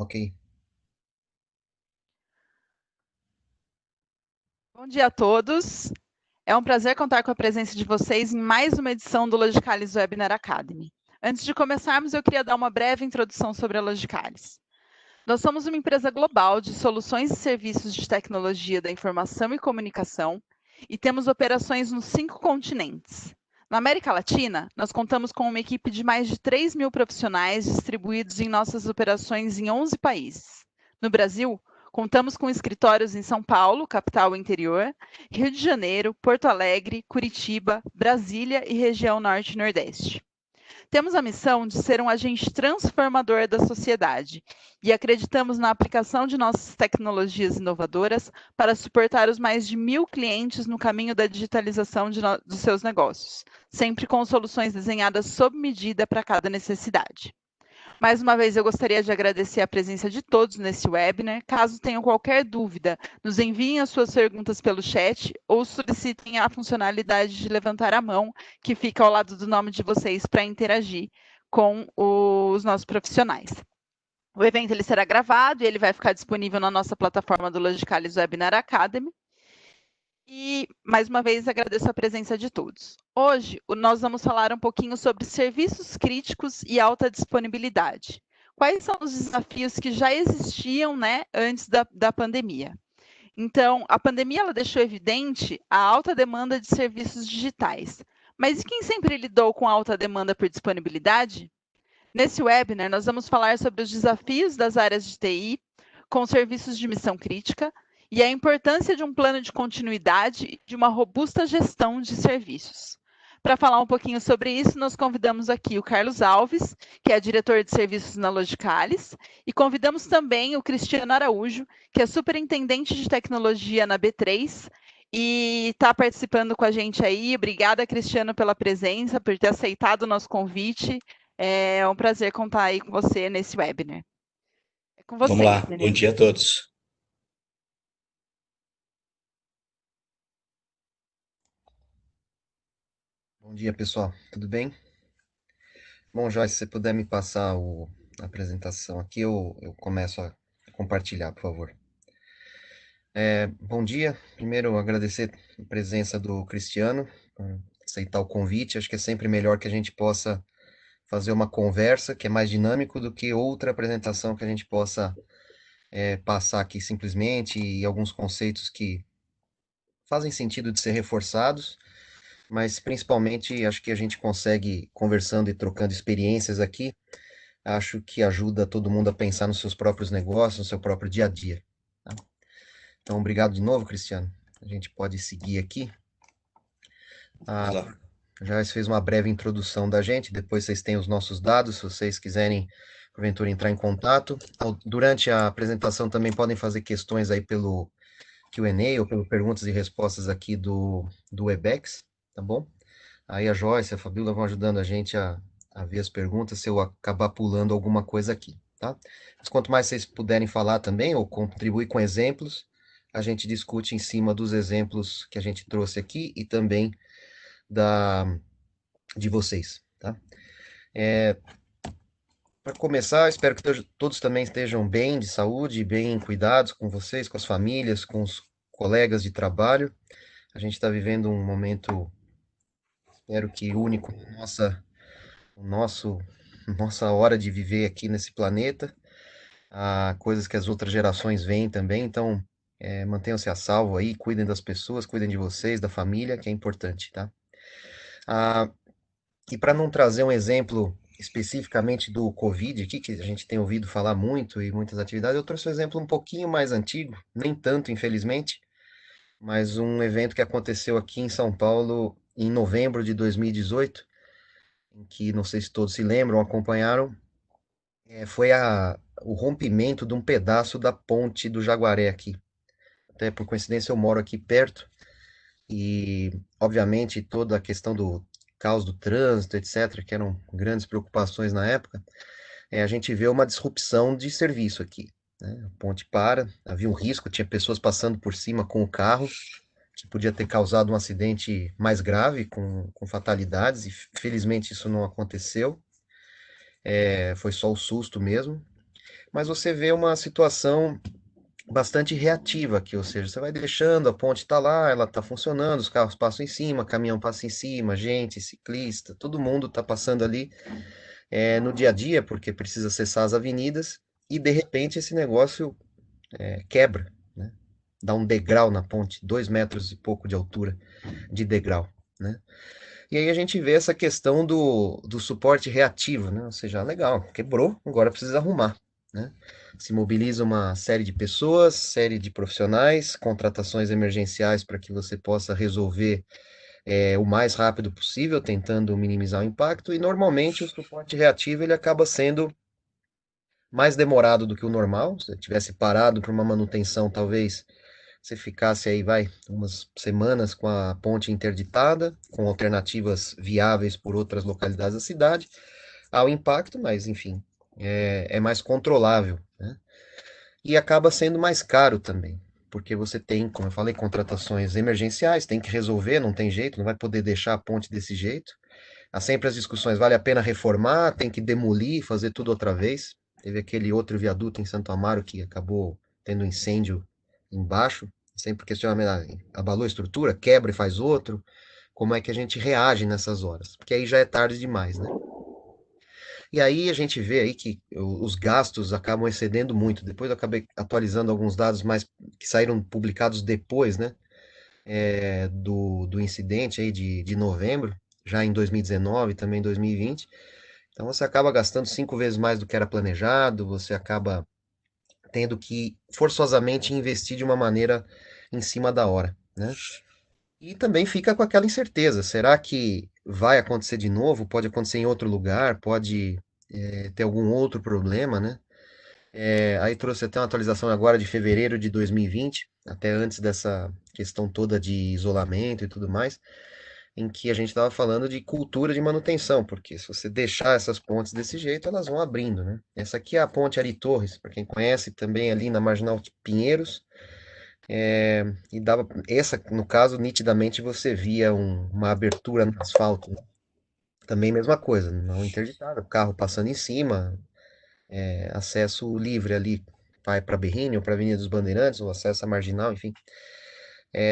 Ok. Bom dia a todos. É um prazer contar com a presença de vocês em mais uma edição do Logicalis Webinar Academy. Antes de começarmos, eu queria dar uma breve introdução sobre a Logicalis. Nós somos uma empresa global de soluções e serviços de tecnologia da informação e comunicação e temos operações nos 5 continentes. Na América Latina, nós contamos com uma equipe de mais de 3.000 profissionais distribuídos em nossas operações em 11 países. No Brasil, contamos com escritórios em São Paulo, capital e interior, Rio de Janeiro, Porto Alegre, Curitiba, Brasília e região Norte e Nordeste. Temos a missão de ser um agente transformador da sociedade e acreditamos na aplicação de nossas tecnologias inovadoras para suportar os mais de 1.000 clientes no caminho da digitalização dos seus negócios, sempre com soluções desenhadas sob medida para cada necessidade. Mais uma vez, eu gostaria de agradecer a presença de todos nesse webinar. Caso tenham qualquer dúvida, nos enviem as suas perguntas pelo chat ou solicitem a funcionalidade de levantar a mão, que fica ao lado do nome de vocês para interagir com os nossos profissionais. O evento ele será gravado e ele vai ficar disponível na nossa plataforma do Logicalis Webinar Academy. E, mais uma vez, agradeço a presença de todos. Hoje, nós vamos falar um pouquinho sobre serviços críticos e alta disponibilidade. Quais são os desafios que já existiam, né, antes da pandemia? Então, a pandemia ela deixou evidente a alta demanda de serviços digitais. Mas e quem sempre lidou com alta demanda por disponibilidade? Nesse webinar, nós vamos falar sobre os desafios das áreas de TI com serviços de missão crítica e a importância de um plano de continuidade e de uma robusta gestão de serviços. Para falar um pouquinho sobre isso, nós convidamos aqui o Carlos Alves, que é diretor de serviços na Logicalis, e convidamos também o Cristiano Araújo, que é superintendente de tecnologia na B3, e está participando com a gente aí. Obrigada, Cristiano, pela presença, por ter aceitado o nosso convite. É um prazer contar aí com você nesse webinar. É com Vamos vocês, lá, bom meninos. dia a todos. Bom dia, pessoal. Tudo bem? Bom, Joyce, se você puder me passar a apresentação aqui, eu começo a compartilhar, por favor. Bom dia. Primeiro, agradecer a presença do Cristiano, aceitar o convite. Acho que é sempre melhor que a gente possa fazer uma conversa, que é mais dinâmico do que outra apresentação que a gente possa passar aqui simplesmente e alguns conceitos que fazem sentido de ser reforçados, mas principalmente acho que a gente consegue, conversando e trocando experiências aqui, acho que ajuda todo mundo a pensar nos seus próprios negócios, no seu próprio dia a dia. Tá? Então, obrigado de novo, Cristiano. A gente pode seguir aqui. Vamos lá. Já fez uma breve introdução da gente, depois vocês têm os nossos dados, se vocês quiserem, porventura, entrar em contato. Durante a apresentação também podem fazer questões aí pelo Q&A ou pelo perguntas e respostas aqui do Webex, tá bom? Aí a Joyce e a Fabíola vão ajudando a gente a ver as perguntas, se eu acabar pulando alguma coisa aqui, tá? Mas quanto mais vocês puderem falar também, ou contribuir com exemplos, a gente discute em cima dos exemplos que a gente trouxe aqui e também da, de vocês, tá? Para começar, espero que todos também estejam bem, de saúde, bem cuidados com vocês, com as famílias, com os colegas de trabalho. A gente está vivendo um momento, espero que único, o nosso, nossa hora de viver aqui nesse planeta. Há coisas que as outras gerações veem também, então mantenham-se a salvo aí, cuidem das pessoas, cuidem de vocês, da família, que é importante, tá? Ah, e para não trazer um exemplo especificamente do Covid aqui, que a gente tem ouvido falar muito e muitas atividades, eu trouxe um exemplo um pouquinho mais antigo, nem tanto, infelizmente, mas um evento que aconteceu aqui em São Paulo em novembro de 2018, em que não sei se todos se lembram, acompanharam, foi o rompimento de um pedaço da ponte do Jaguaré aqui. Até por coincidência eu moro aqui perto e, obviamente, toda a questão do caos do trânsito, etc., que eram grandes preocupações na época, a gente vê uma disrupção de serviço aqui, né? A ponte para, havia um risco, tinha pessoas passando por cima com o carro, que podia ter causado um acidente mais grave, com fatalidades, e felizmente isso não aconteceu, foi só o susto mesmo. mas você vê uma situação bastante reativa aqui, ou seja, você vai deixando, a ponte está lá, ela está funcionando, os carros passam em cima, caminhão passa em cima, gente, ciclista, todo mundo está passando ali no dia a dia, porque precisa acessar as avenidas, e de repente esse negócio quebra, né? Dá um degrau na ponte, 2 metros e pouco de altura de degrau, né? E aí a gente vê essa questão do suporte reativo, né? Ou seja, legal, quebrou, agora precisa arrumar, né? Se mobiliza uma série de pessoas, série de profissionais, contratações emergenciais para que você possa resolver o mais rápido possível, tentando minimizar o impacto, e normalmente o suporte reativo ele acaba sendo mais demorado do que o normal. Se tivesse parado para uma manutenção, talvez você ficasse aí, vai, umas semanas com a ponte interditada, com alternativas viáveis por outras localidades da cidade, há o impacto, mas enfim, é mais controlável, né? E acaba sendo mais caro também, porque você tem, como eu falei, contratações emergenciais, tem que resolver, não tem jeito, não vai poder deixar a ponte desse jeito. Há sempre as discussões, vale a pena reformar, tem que demolir, fazer tudo outra vez. Teve aquele outro viaduto em Santo Amaro que acabou tendo incêndio embaixo, sempre questionamento, abalou a estrutura, quebra e faz outro. Como é que a gente reage nessas horas? Porque aí já é tarde demais, né? E aí a gente vê aí que os gastos acabam excedendo muito. Depois eu acabei atualizando alguns dados mais que saíram publicados depois, né? Do incidente aí de novembro, já em 2019, também em 2020. Então você acaba gastando 5 vezes mais do que era planejado, você acaba tendo que forçosamente investir de uma maneira em cima da hora, né? E também fica com aquela incerteza, será que vai acontecer de novo? Pode acontecer em outro lugar, pode ter algum outro problema, né? Aí trouxe até uma atualização agora de fevereiro de 2020, até antes dessa questão toda de isolamento e tudo mais, em que a gente estava falando de cultura de manutenção, porque se você deixar essas pontes desse jeito, elas vão abrindo, né? Essa aqui é a ponte Ari Torres, para quem conhece, também ali na Marginal de Pinheiros, e dava, essa, no caso, nitidamente você via uma abertura no asfalto, né? Também mesma coisa, não interditada, o carro passando em cima, acesso livre ali, vai para Berrini ou para Avenida dos Bandeirantes, ou acesso à Marginal, enfim.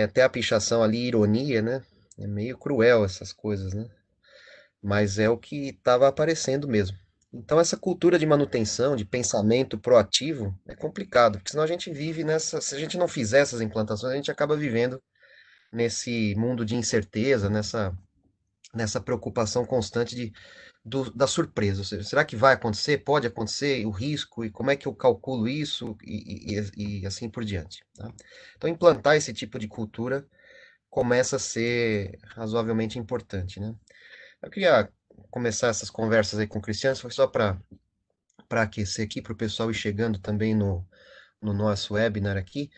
Até a pichação ali, ironia, né? É meio cruel essas coisas, né? Mas é o que estava aparecendo mesmo. Então, essa cultura de manutenção, de pensamento proativo, é complicado, porque senão a gente vive nessa. Se a gente não fizer essas implantações, a gente acaba vivendo nesse mundo de incerteza, nessa preocupação constante da surpresa. Ou seja, será que vai acontecer? Pode acontecer? O risco? E como é que eu calculo isso? E assim por diante. Tá? Então, implantar esse tipo de cultura começa a ser razoavelmente importante, né? Eu queria começar essas conversas aí com o Cristiano, foi só para aquecer aqui, para o pessoal ir chegando também no nosso webinar aqui.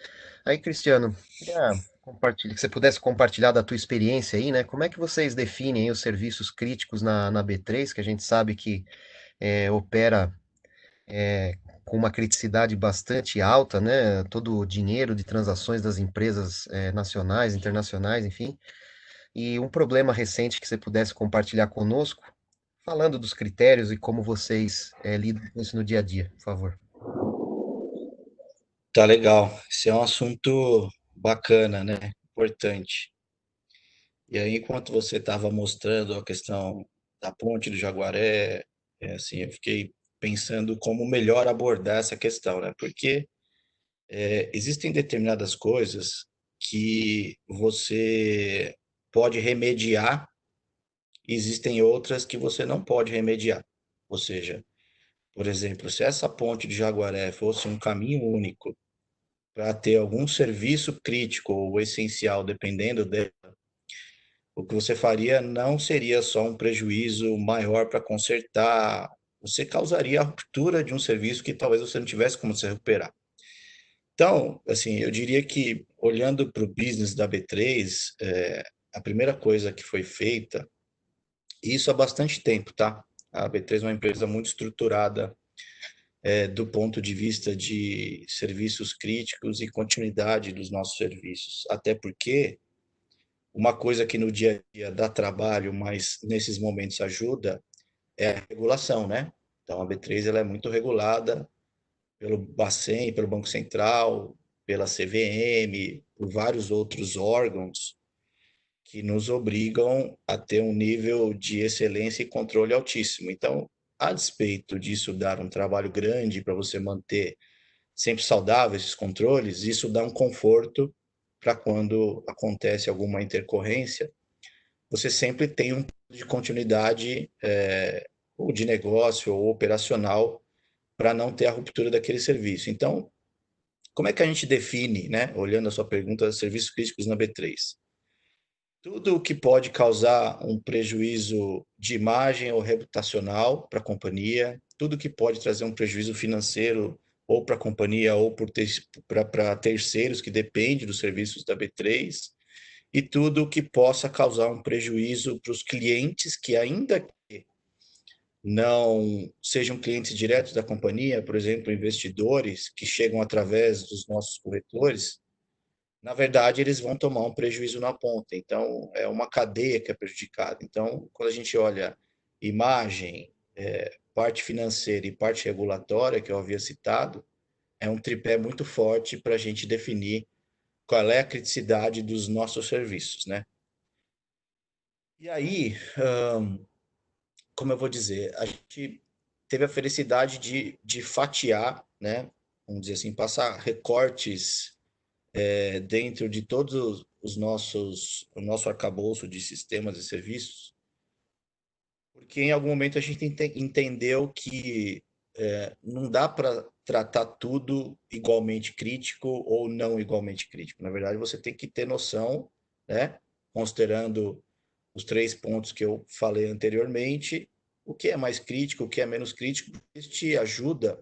Aí, Cristiano, queria compartilhar, que você pudesse compartilhar da tua experiência aí, né? Como é que vocês definem aí os serviços críticos na B3, que a gente sabe que opera com uma criticidade bastante alta, né? Todo o dinheiro de transações das empresas nacionais, internacionais, enfim. E um problema recente que você pudesse compartilhar conosco, falando dos critérios e como vocês lidam com isso no dia a dia, por favor. Tá legal. Esse é um assunto bacana, né? Importante. E aí, enquanto você estava mostrando a questão da Ponte do Jaguaré, assim, eu fiquei pensando como melhor abordar essa questão, né? Porque existem determinadas coisas que você pode remediar, e existem outras que você não pode remediar. Ou seja, por exemplo, se essa ponte de Jaguaré fosse um caminho único para ter algum serviço crítico ou essencial, dependendo dela, o que você faria não seria só um prejuízo maior para consertar, você causaria a ruptura de um serviço que talvez você não tivesse como se recuperar. Então, assim, eu diria que olhando para o business da B3, a primeira coisa que foi feita, e isso há bastante tempo, tá? A B3 é uma empresa muito estruturada, do ponto de vista de serviços críticos e continuidade dos nossos serviços. Até porque uma coisa que no dia a dia dá trabalho, mas nesses momentos ajuda, é a regulação, né? Então a B3 ela é muito regulada, pelo Bacen, pelo Banco Central, pela CVM, por vários outros órgãos que nos obrigam a ter um nível de excelência e controle altíssimo. Então, a despeito disso dar um trabalho grande para você manter sempre saudável esses controles, isso dá um conforto para quando acontece alguma intercorrência, você sempre tem um ponto de continuidade ou de negócio ou operacional para não ter a ruptura daquele serviço. Então, como é que a gente define, né, olhando a sua pergunta, serviços críticos na B3? Tudo o que pode causar um prejuízo de imagem ou reputacional para a companhia, tudo que pode trazer um prejuízo financeiro ou para a companhia ou para terceiros que dependem dos serviços da B3, e tudo que possa causar um prejuízo para os clientes que ainda não sejam clientes diretos da companhia, por exemplo, investidores que chegam através dos nossos corretores, na verdade, eles vão tomar um prejuízo na ponta. Então, é uma cadeia que é prejudicada. Então, quando a gente olha imagem, parte financeira e parte regulatória, que eu havia citado, é um tripé muito forte para a gente definir qual é a criticidade dos nossos serviços, né? E aí, como eu vou dizer, a gente teve a felicidade de fatiar, né? Vamos dizer assim, passar recortes dentro de todos o nosso arcabouço de sistemas e serviços, porque em algum momento a gente entendeu que não dá para tratar tudo igualmente crítico ou não igualmente crítico. Na verdade, você tem que ter noção, né? Considerando os 3 pontos que eu falei anteriormente, o que é mais crítico, o que é menos crítico, isso te ajuda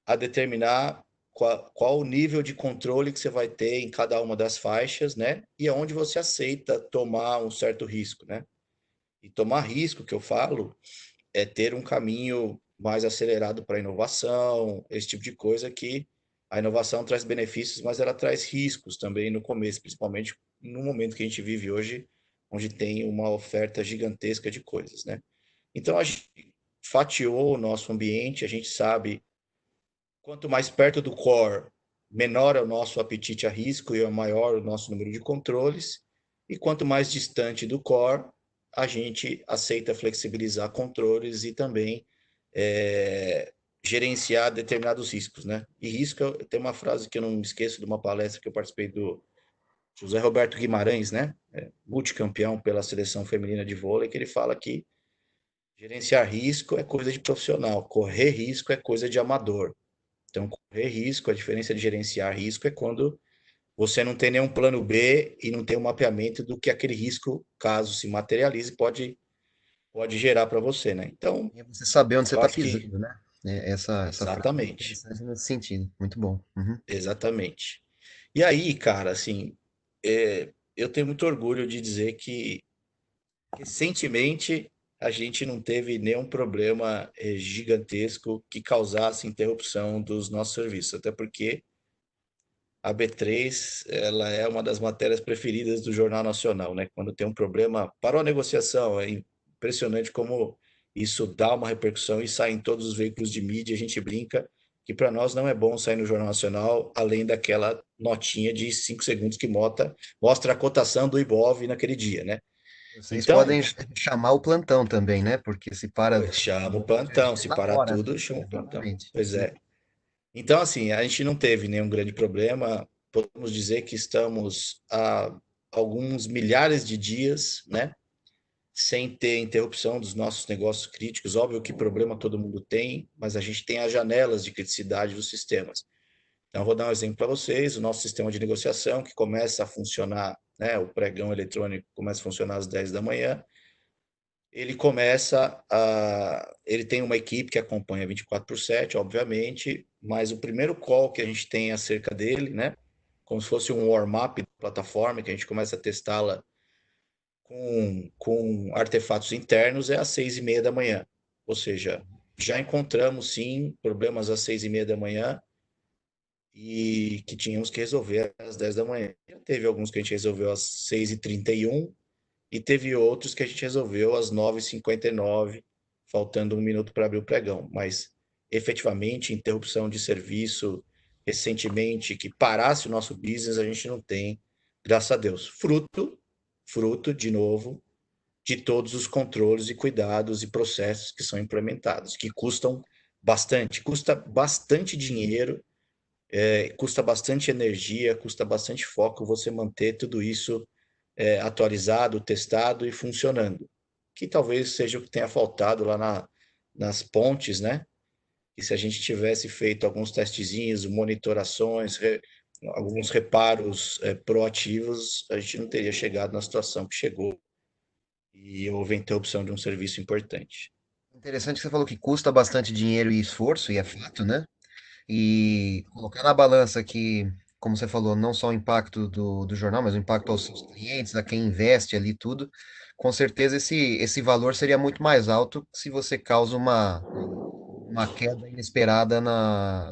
a determinar qual o nível de controle que você vai ter em cada uma das faixas, né? E aonde você aceita tomar um certo risco, né? E tomar risco, que eu falo, é ter um caminho mais acelerado para a inovação, esse tipo de coisa que a inovação traz benefícios, mas ela traz riscos também no começo, principalmente no momento que a gente vive hoje, onde tem uma oferta gigantesca de coisas, né? Então a gente fatiou o nosso ambiente, a gente sabe quanto mais perto do core, menor é o nosso apetite a risco e é maior o nosso número de controles. E quanto mais distante do core, a gente aceita flexibilizar controles e também gerenciar determinados riscos, né? E risco, tem uma frase que eu não me esqueço de uma palestra que eu participei do José Roberto Guimarães, né? Multicampeão pela seleção feminina de vôlei, que ele fala que gerenciar risco é coisa de profissional, correr risco é coisa de amador. Então, correr risco, a diferença de gerenciar risco é quando você não tem nenhum plano B e não tem um mapeamento do que aquele risco, caso se materialize, pode gerar para você, né? Então, E é você saber onde você eu está acho que pisando, né? Essa frase é exatamente, interessante nesse sentido. Muito bom. Uhum. exatamente. E aí, cara, assim, eu tenho muito orgulho de dizer que recentemente a gente não teve nenhum problema gigantesco que causasse interrupção dos nossos serviços, até porque a B3, ela é uma das matérias preferidas do Jornal Nacional, né? Quando tem um problema, parou a negociação, é impressionante como isso dá uma repercussão e sai em todos os veículos de mídia, a gente brinca que para nós não é bom sair no Jornal Nacional, além daquela notinha de 5 segundos que mostra a cotação do Ibov naquele dia, né? Vocês Então, podem chamar o plantão também, né? Porque se para pois chama o a plantão, gente é se na parar hora, né? tudo, chama o plantão. Exatamente. Pois é. Então, assim, a gente não teve nenhum grande problema. Podemos dizer que estamos há alguns milhares de dias, né, sem ter interrupção dos nossos negócios críticos. Óbvio que problema todo mundo tem, mas a gente tem as janelas de criticidade dos sistemas. Então, vou dar um exemplo para vocês: o nosso sistema de negociação, que começa a funcionar, né, o pregão eletrônico começa a funcionar às 10 da manhã. Ele tem uma equipe que acompanha 24/7, obviamente, mas o primeiro call que a gente tem acerca dele, né, como se fosse um warm-up da plataforma, que a gente começa a testá-la com artefatos internos, é às 6:30 da manhã. Ou seja, já encontramos sim problemas às 6:30 da manhã e que tínhamos que resolver às 10 da manhã. Já teve alguns que a gente resolveu às 6:31 e teve outros que a gente resolveu às 9:59, faltando 1 minuto para abrir o pregão. Mas efetivamente interrupção de serviço recentemente que parasse o nosso business, a gente não tem, graças a Deus. Fruto, de novo, de todos os controles e cuidados e processos que são implementados, que custa bastante dinheiro, custa bastante energia, custa bastante foco você manter tudo isso atualizado, testado e funcionando. Que talvez seja o que tenha faltado lá nas pontes, né? E se a gente tivesse feito alguns testezinhos, monitorações, alguns reparos proativos, a gente não teria chegado na situação que chegou e houve a interrupção de um serviço importante. Interessante que você falou que custa bastante dinheiro e esforço, e é fato, né? E colocar na balança que, como você falou, não só o impacto do jornal, mas o impacto aos seus clientes, a quem investe ali tudo, com certeza esse valor seria muito mais alto se você causa uma queda inesperada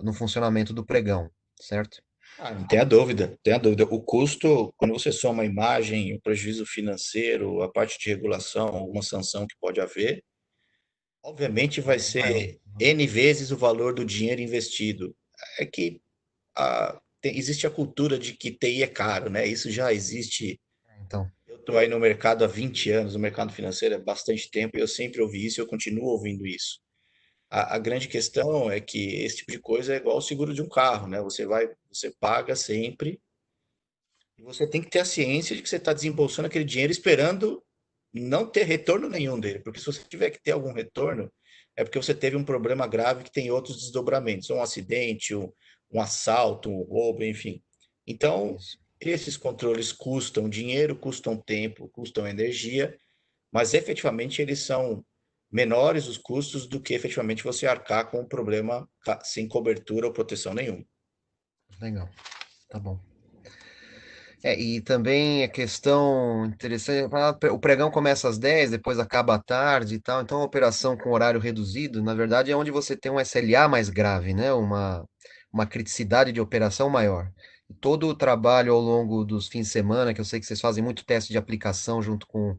no funcionamento do pregão, certo? Não tenha dúvida, tenha dúvida. O custo, quando você soma a imagem, o prejuízo financeiro, a parte de regulação, alguma sanção que pode haver, obviamente vai Muito maior. ser N vezes o valor do dinheiro investido. É que existe a cultura de que TI é caro, né? Isso já existe. Então, Eu estou aí no mercado há 20 anos, no mercado financeiro há bastante tempo, e eu sempre ouvi isso e eu continuo ouvindo isso. A grande questão é que esse tipo de coisa é igual o seguro de um carro, né? Você paga sempre e você tem que ter a ciência de que você está desembolsando aquele dinheiro esperando não ter retorno nenhum dele, porque se você tiver que ter algum retorno, é porque você teve um problema grave que tem outros desdobramentos, um acidente, um assalto, um roubo, enfim. Então, isso. esses controles custam dinheiro, custam tempo, custam energia, mas efetivamente eles são menores os custos do que efetivamente você arcar com um problema sem cobertura ou proteção nenhuma. Legal, tá bom. E também a questão interessante, o pregão começa às 10, depois acaba à tarde e tal, então a operação com horário reduzido, na verdade, é onde você tem um SLA mais grave, né? Uma criticidade de operação maior. Todo o trabalho ao longo dos fins de semana, que eu sei que vocês fazem muito teste de aplicação junto com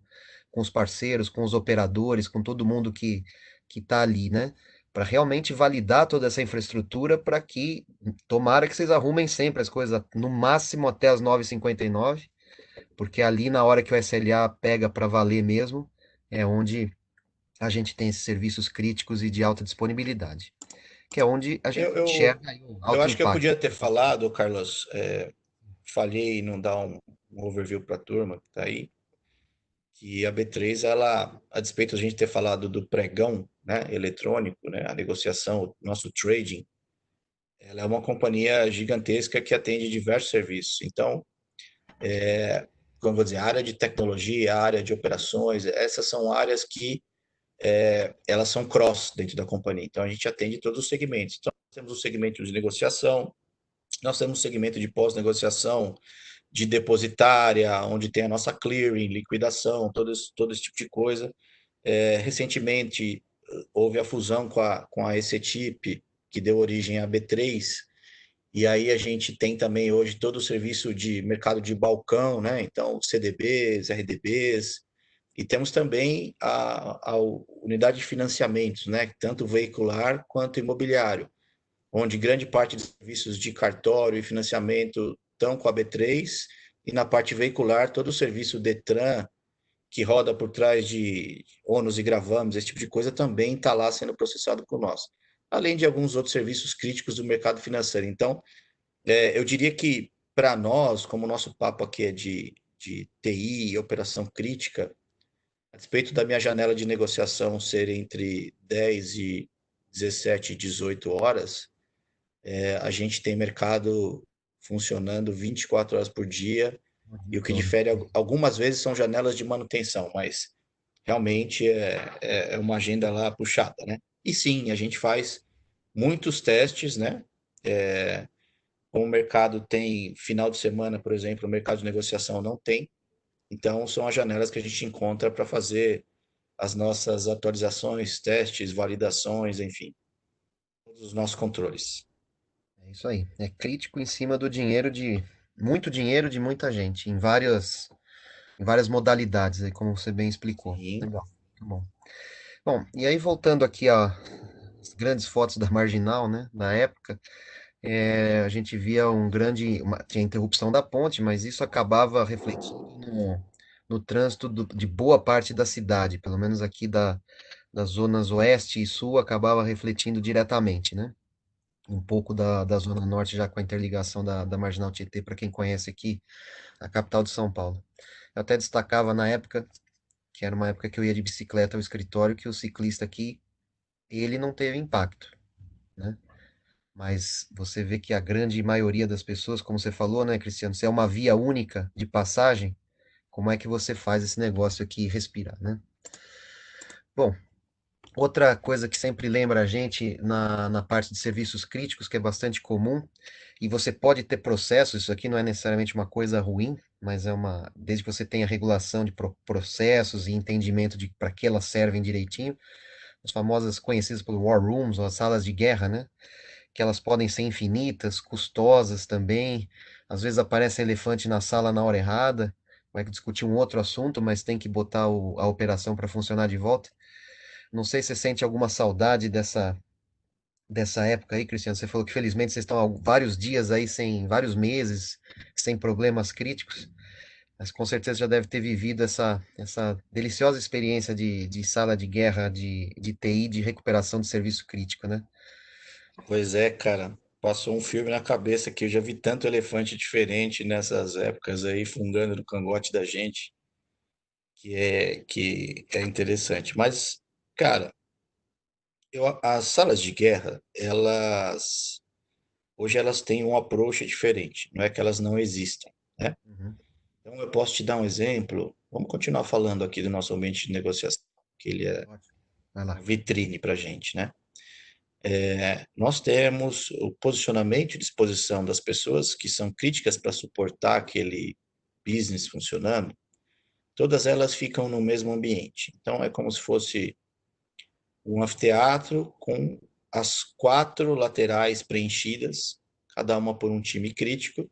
os parceiros, com os operadores, com todo mundo que está ali, né? Para realmente validar toda essa infraestrutura para que tomara que vocês arrumem sempre as coisas no máximo até as 9h59, porque ali na hora que o SLA pega para valer mesmo, é onde a gente tem esses serviços críticos e de alta disponibilidade, que é onde a gente Eu, eu, enxerga aí o eu alto acho que eu impacto. podia ter falado, Carlos, falhei em não dar um overview para a turma que está aí, que a B3, ela, a despeito de a gente ter falado do pregão, né, eletrônico, né, a negociação, o nosso trading, ela é uma companhia gigantesca que atende diversos serviços. Então, como vou dizer, a área de tecnologia, a área de operações, essas são áreas que elas são cross dentro da companhia. Então, a gente atende todos os segmentos. Então, nós temos o segmento de negociação, nós temos o segmento de pós-negociação, de depositária, onde tem a nossa clearing, liquidação, todo esse tipo de coisa. Recentemente, houve a fusão com a ECTIP, que deu origem à B3, e aí a gente tem também hoje todo o serviço de mercado de balcão, né? Então, CDBs, RDBs, e temos também a unidade de financiamentos, né? Tanto veicular quanto imobiliário, onde grande parte dos serviços de cartório e financiamento estão com a B3, e na parte veicular, todo o serviço Detran, que roda por trás de ônus e gravames, esse tipo de coisa, também está lá sendo processado por nós. Além de alguns outros serviços críticos do mercado financeiro. Então, eu diria que, para nós, como o nosso papo aqui é de TI e operação crítica, a despeito da minha janela de negociação ser entre 10 e 17, 18 horas, a gente tem mercado funcionando 24 horas por dia, O e dia o que todo. difere algumas vezes são janelas de manutenção, mas realmente é uma agenda lá puxada, né? E sim, a gente faz muitos testes, né? Como o mercado tem final de semana, por exemplo, o mercado de negociação não tem, então são as janelas que a gente encontra para fazer as nossas atualizações, testes, validações, enfim, todos os nossos controles. É isso aí. É crítico em cima do dinheiro de muita gente, em várias modalidades, aí, como você bem explicou. Sim. Legal. Tá bom. Bom, e aí voltando aqui, ó, as grandes fotos da Marginal, né, da época, a gente via tinha interrupção da ponte, mas isso acabava refletindo no trânsito de boa parte da cidade, pelo menos aqui das zonas oeste e sul, acabava refletindo diretamente, né? Um pouco da zona norte, já com a interligação da Marginal Tietê, para quem conhece aqui, a capital de São Paulo. Eu até destacava na época, que era uma época que eu ia de bicicleta ao escritório, que o ciclista aqui, ele não teve impacto, né? Mas você vê que a grande maioria das pessoas, como você falou, né, Cristiano, se é uma via única de passagem, como é que você faz esse negócio aqui respirar, né? Bom, outra coisa que sempre lembra a gente na parte de serviços críticos, que é bastante comum, e você pode ter processos, isso aqui não é necessariamente uma coisa ruim, mas desde que você tenha regulação de processos e entendimento de para que elas servem direitinho, as famosas conhecidas por war rooms, ou as salas de guerra, né? Que elas podem ser infinitas, custosas também. Às vezes aparece elefante na sala na hora errada, vai discutir um outro assunto, mas tem que botar a operação para funcionar de volta. Não sei se você sente alguma saudade dessa época aí, Cristiano. Você falou que felizmente vocês estão há vários dias aí, vários meses, sem problemas críticos, mas com certeza já deve ter vivido essa deliciosa experiência de sala de guerra, de TI, de recuperação de serviço crítico, né? Pois é, cara. Passou um filme na cabeça que eu já vi tanto elefante diferente nessas épocas aí, fungando no cangote da gente, que é interessante. Mas, cara, as salas de guerra, hoje elas têm um approach diferente. Não é que elas não existam, né? Uhum. Então, eu posso te dar um exemplo. Vamos continuar falando aqui do nosso ambiente de negociação, que ele é Ótimo. Vai uma lá. vitrine para a gente, né? Nós temos o posicionamento e disposição das pessoas que são críticas para suportar aquele business funcionando, todas elas ficam no mesmo ambiente. Então, é como se fosse um anfiteatro com as quatro laterais preenchidas, cada uma por um time crítico,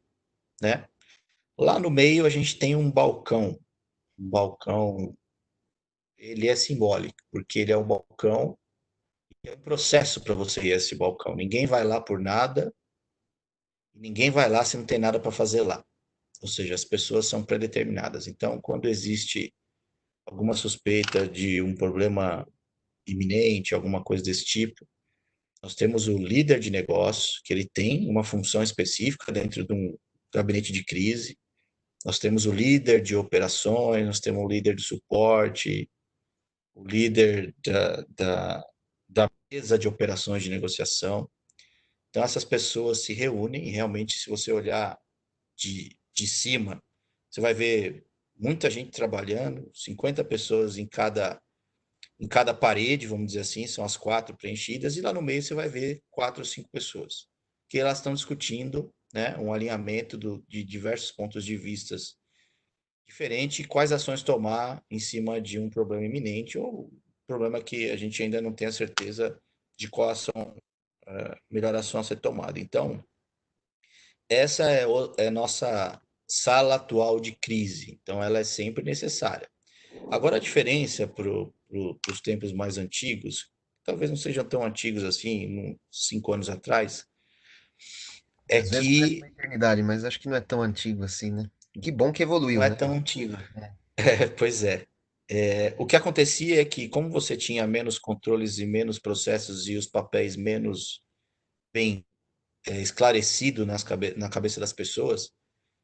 né? Lá no meio a gente tem um balcão. Um balcão, ele é simbólico, porque ele é um balcão, é um processo para você ir a esse balcão. Ninguém vai lá por nada, ninguém vai lá se não tem nada para fazer lá. Ou seja, as pessoas são predeterminadas. Então, quando existe alguma suspeita de um problema iminente, alguma coisa desse tipo, nós temos o líder de negócio, que ele tem uma função específica dentro de um gabinete de crise. Nós temos o líder de operações, nós temos o líder de suporte, o líder da mesa de operações de negociação. Então, essas pessoas se reúnem e realmente, se você olhar de cima, você vai ver muita gente trabalhando, 50 pessoas em cada parede, vamos dizer assim, são as quatro preenchidas, e lá no meio você vai ver quatro ou cinco pessoas, que elas estão discutindo, né, um alinhamento de diversos pontos de vistas diferentes e quais ações tomar em cima de um problema iminente ou problema que a gente ainda não tem a certeza de qual ação, melhor ação a ser tomada. Então, essa é a nossa sala atual de crise, então ela é sempre necessária. Agora, a diferença para os tempos mais antigos, talvez não sejam tão antigos assim, 5 anos atrás, é Às vezes parece que uma eternidade, mas acho que não é tão antigo assim, né? Que bom que não evoluiu, é né? tão antigo. É. Pois é. O que acontecia é que, como você tinha menos controles e menos processos e os papéis menos bem esclarecidos na cabeça das pessoas, o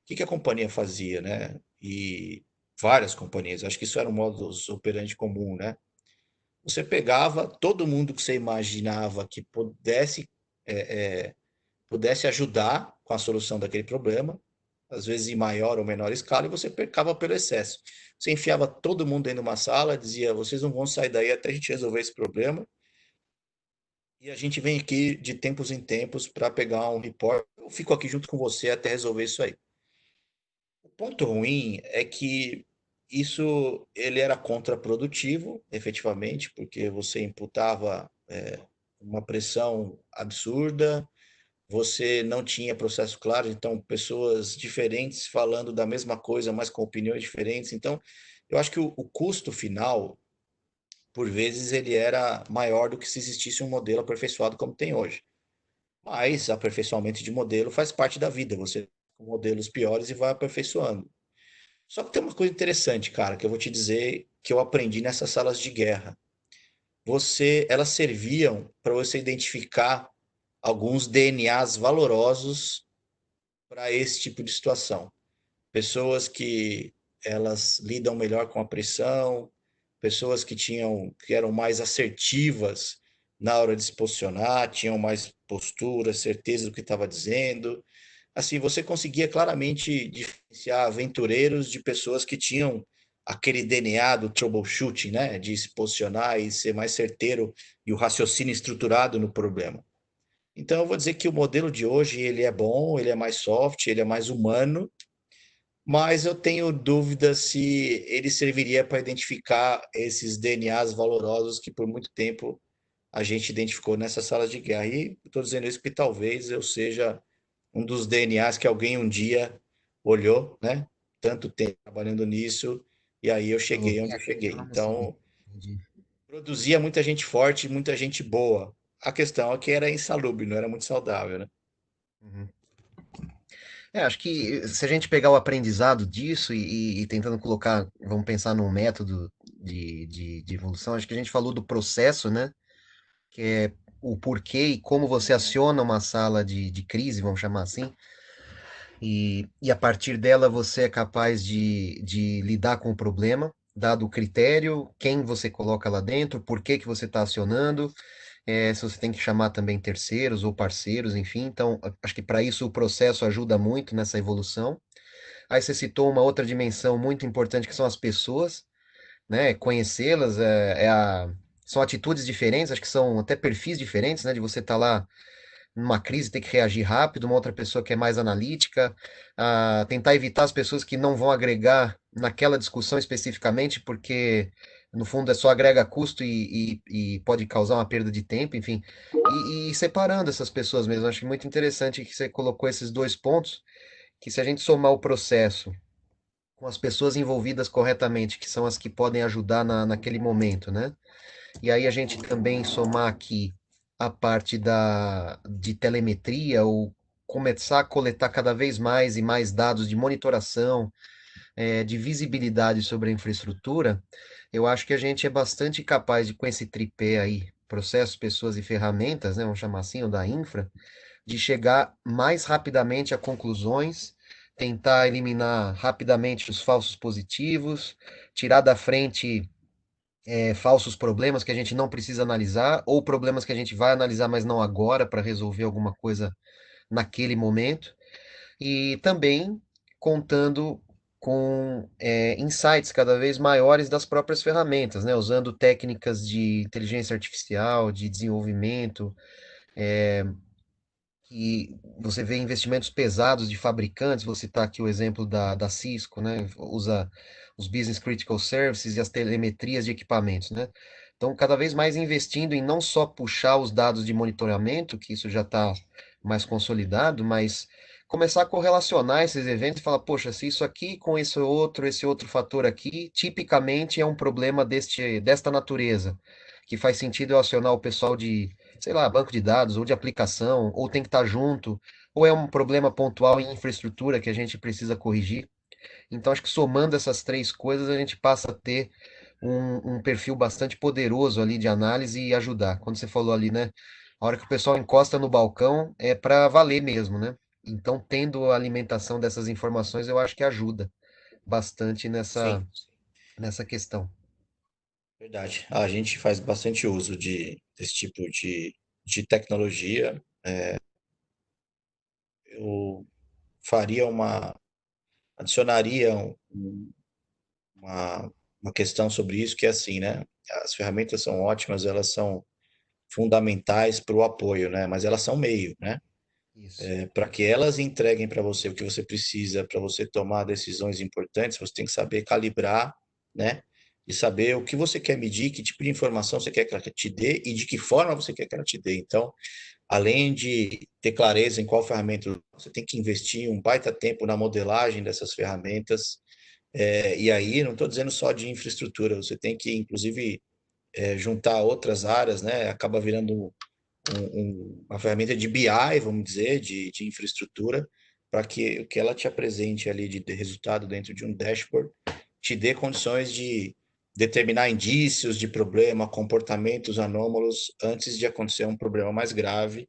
que que a companhia fazia, né? E várias companhias, acho que isso era um modus operandi comum, né? Você pegava todo mundo que você imaginava que pudesse ajudar com a solução daquele problema, às vezes em maior ou menor escala, e você pecava pelo excesso. Você enfiava todo mundo dentro de uma sala, dizia: vocês não vão sair daí até a gente resolver esse problema, e a gente vem aqui de tempos em tempos para pegar um report. Eu fico aqui junto com você até resolver isso aí. O ponto ruim é que isso ele era contraprodutivo, efetivamente, porque você imputava uma pressão absurda, você não tinha processo claro, então pessoas diferentes falando da mesma coisa, mas com opiniões diferentes. Então, eu acho que o custo final por vezes ele era maior do que se existisse um modelo aperfeiçoado como tem hoje. Mas aperfeiçoamento de modelo faz parte da vida. Você com modelos piores e vai aperfeiçoando. Só que tem uma coisa interessante, cara, que eu vou te dizer que eu aprendi nessas salas de guerra. Elas serviam para você identificar alguns DNAs valorosos para esse tipo de situação. Pessoas que elas lidam melhor com a pressão, pessoas que eram mais assertivas na hora de se posicionar, tinham mais postura, certeza do que estava dizendo. Assim, você conseguia claramente diferenciar aventureiros de pessoas que tinham aquele DNA do troubleshooting, né, de se posicionar e ser mais certeiro e o raciocínio estruturado no problema. Então, eu vou dizer que o modelo de hoje ele é bom, ele é mais soft, ele é mais humano, mas eu tenho dúvidas se ele serviria para identificar esses DNAs valorosos que por muito tempo a gente identificou nessas salas de guerra. E estou dizendo isso porque talvez eu seja um dos DNAs que alguém um dia olhou, né? Tanto tempo trabalhando nisso, e aí eu Falou, cheguei onde eu cheguei. vamos seguir. Então, Entendi. produzia muita gente forte, muita gente boa. A questão é que era insalubre, não era muito saudável, né? Uhum. Acho que se a gente pegar o aprendizado disso e tentando colocar, vamos pensar num método de evolução, acho que a gente falou do processo, né? Que é o porquê e como você aciona uma sala de crise, vamos chamar assim, e a partir dela você é capaz de lidar com o problema, dado o critério, quem você coloca lá dentro, por que que você está acionando, se você tem que chamar também terceiros ou parceiros, enfim. Então, acho que para isso o processo ajuda muito nessa evolução. Aí você citou uma outra dimensão muito importante que são as pessoas, né? Conhecê-las são atitudes diferentes, acho que são até perfis diferentes, né? De você estar lá numa crise, ter que reagir rápido, uma outra pessoa que é mais analítica, tentar evitar as pessoas que não vão agregar naquela discussão especificamente, porque no fundo é só agrega custo e pode causar uma perda de tempo, enfim, e separando essas pessoas mesmo. Acho muito interessante que você colocou esses dois pontos, que se a gente somar o processo com as pessoas envolvidas corretamente, que são as que podem ajudar naquele momento, né? E aí a gente também somar aqui a parte de telemetria, ou começar a coletar cada vez mais e mais dados de monitoração, de visibilidade sobre a infraestrutura, eu acho que a gente é bastante capaz de, com esse tripé aí, processos, pessoas e ferramentas, né, vamos chamar assim, o da infra, de chegar mais rapidamente a conclusões, tentar eliminar rapidamente os falsos positivos, tirar da frente falsos problemas que a gente não precisa analisar, ou problemas que a gente vai analisar, mas não agora, para resolver alguma coisa naquele momento. E também contando com insights cada vez maiores das próprias ferramentas, né? Usando técnicas de inteligência artificial, de desenvolvimento, que você vê investimentos pesados de fabricantes, vou citar aqui o exemplo da Cisco, né? Usa os Business Critical Services e as telemetrias de equipamentos, né? Então, cada vez mais investindo em não só puxar os dados de monitoramento, que isso já está mais consolidado, mas começar a correlacionar esses eventos e falar, poxa, se isso aqui com esse outro fator aqui, tipicamente é um problema desta natureza, que faz sentido eu acionar o pessoal de, sei lá, banco de dados ou de aplicação, ou tem que estar junto, ou é um problema pontual em infraestrutura que a gente precisa corrigir. Então, acho que somando essas três coisas, a gente passa a ter um perfil bastante poderoso ali de análise e ajudar. Quando você falou ali, né? A hora que o pessoal encosta no balcão é para valer mesmo, né? Então, tendo a alimentação dessas informações, eu acho que ajuda bastante Sim, nessa questão. verdade. A gente faz bastante uso desse tipo de tecnologia. Eu faria adicionaria uma, uma questão sobre isso, que é assim, né? As ferramentas são ótimas, elas são fundamentais para o apoio, né? Mas elas são meio, né? Isso. Para que elas entreguem para você o que você precisa para você tomar decisões importantes, você tem que saber calibrar, né? E saber o que você quer medir, que tipo de informação você quer que ela te dê e de que forma você quer que ela te dê. Então, além de ter clareza em qual ferramenta, você tem que investir um baita tempo na modelagem dessas ferramentas. E aí, não estou dizendo só de infraestrutura, você tem que, inclusive, juntar outras áreas, né? Acaba virando uma ferramenta de BI, vamos dizer, de infraestrutura, para que o que ela te apresente ali de resultado dentro de um dashboard te dê condições de determinar indícios de problema, comportamentos anômalos antes de acontecer um problema mais grave,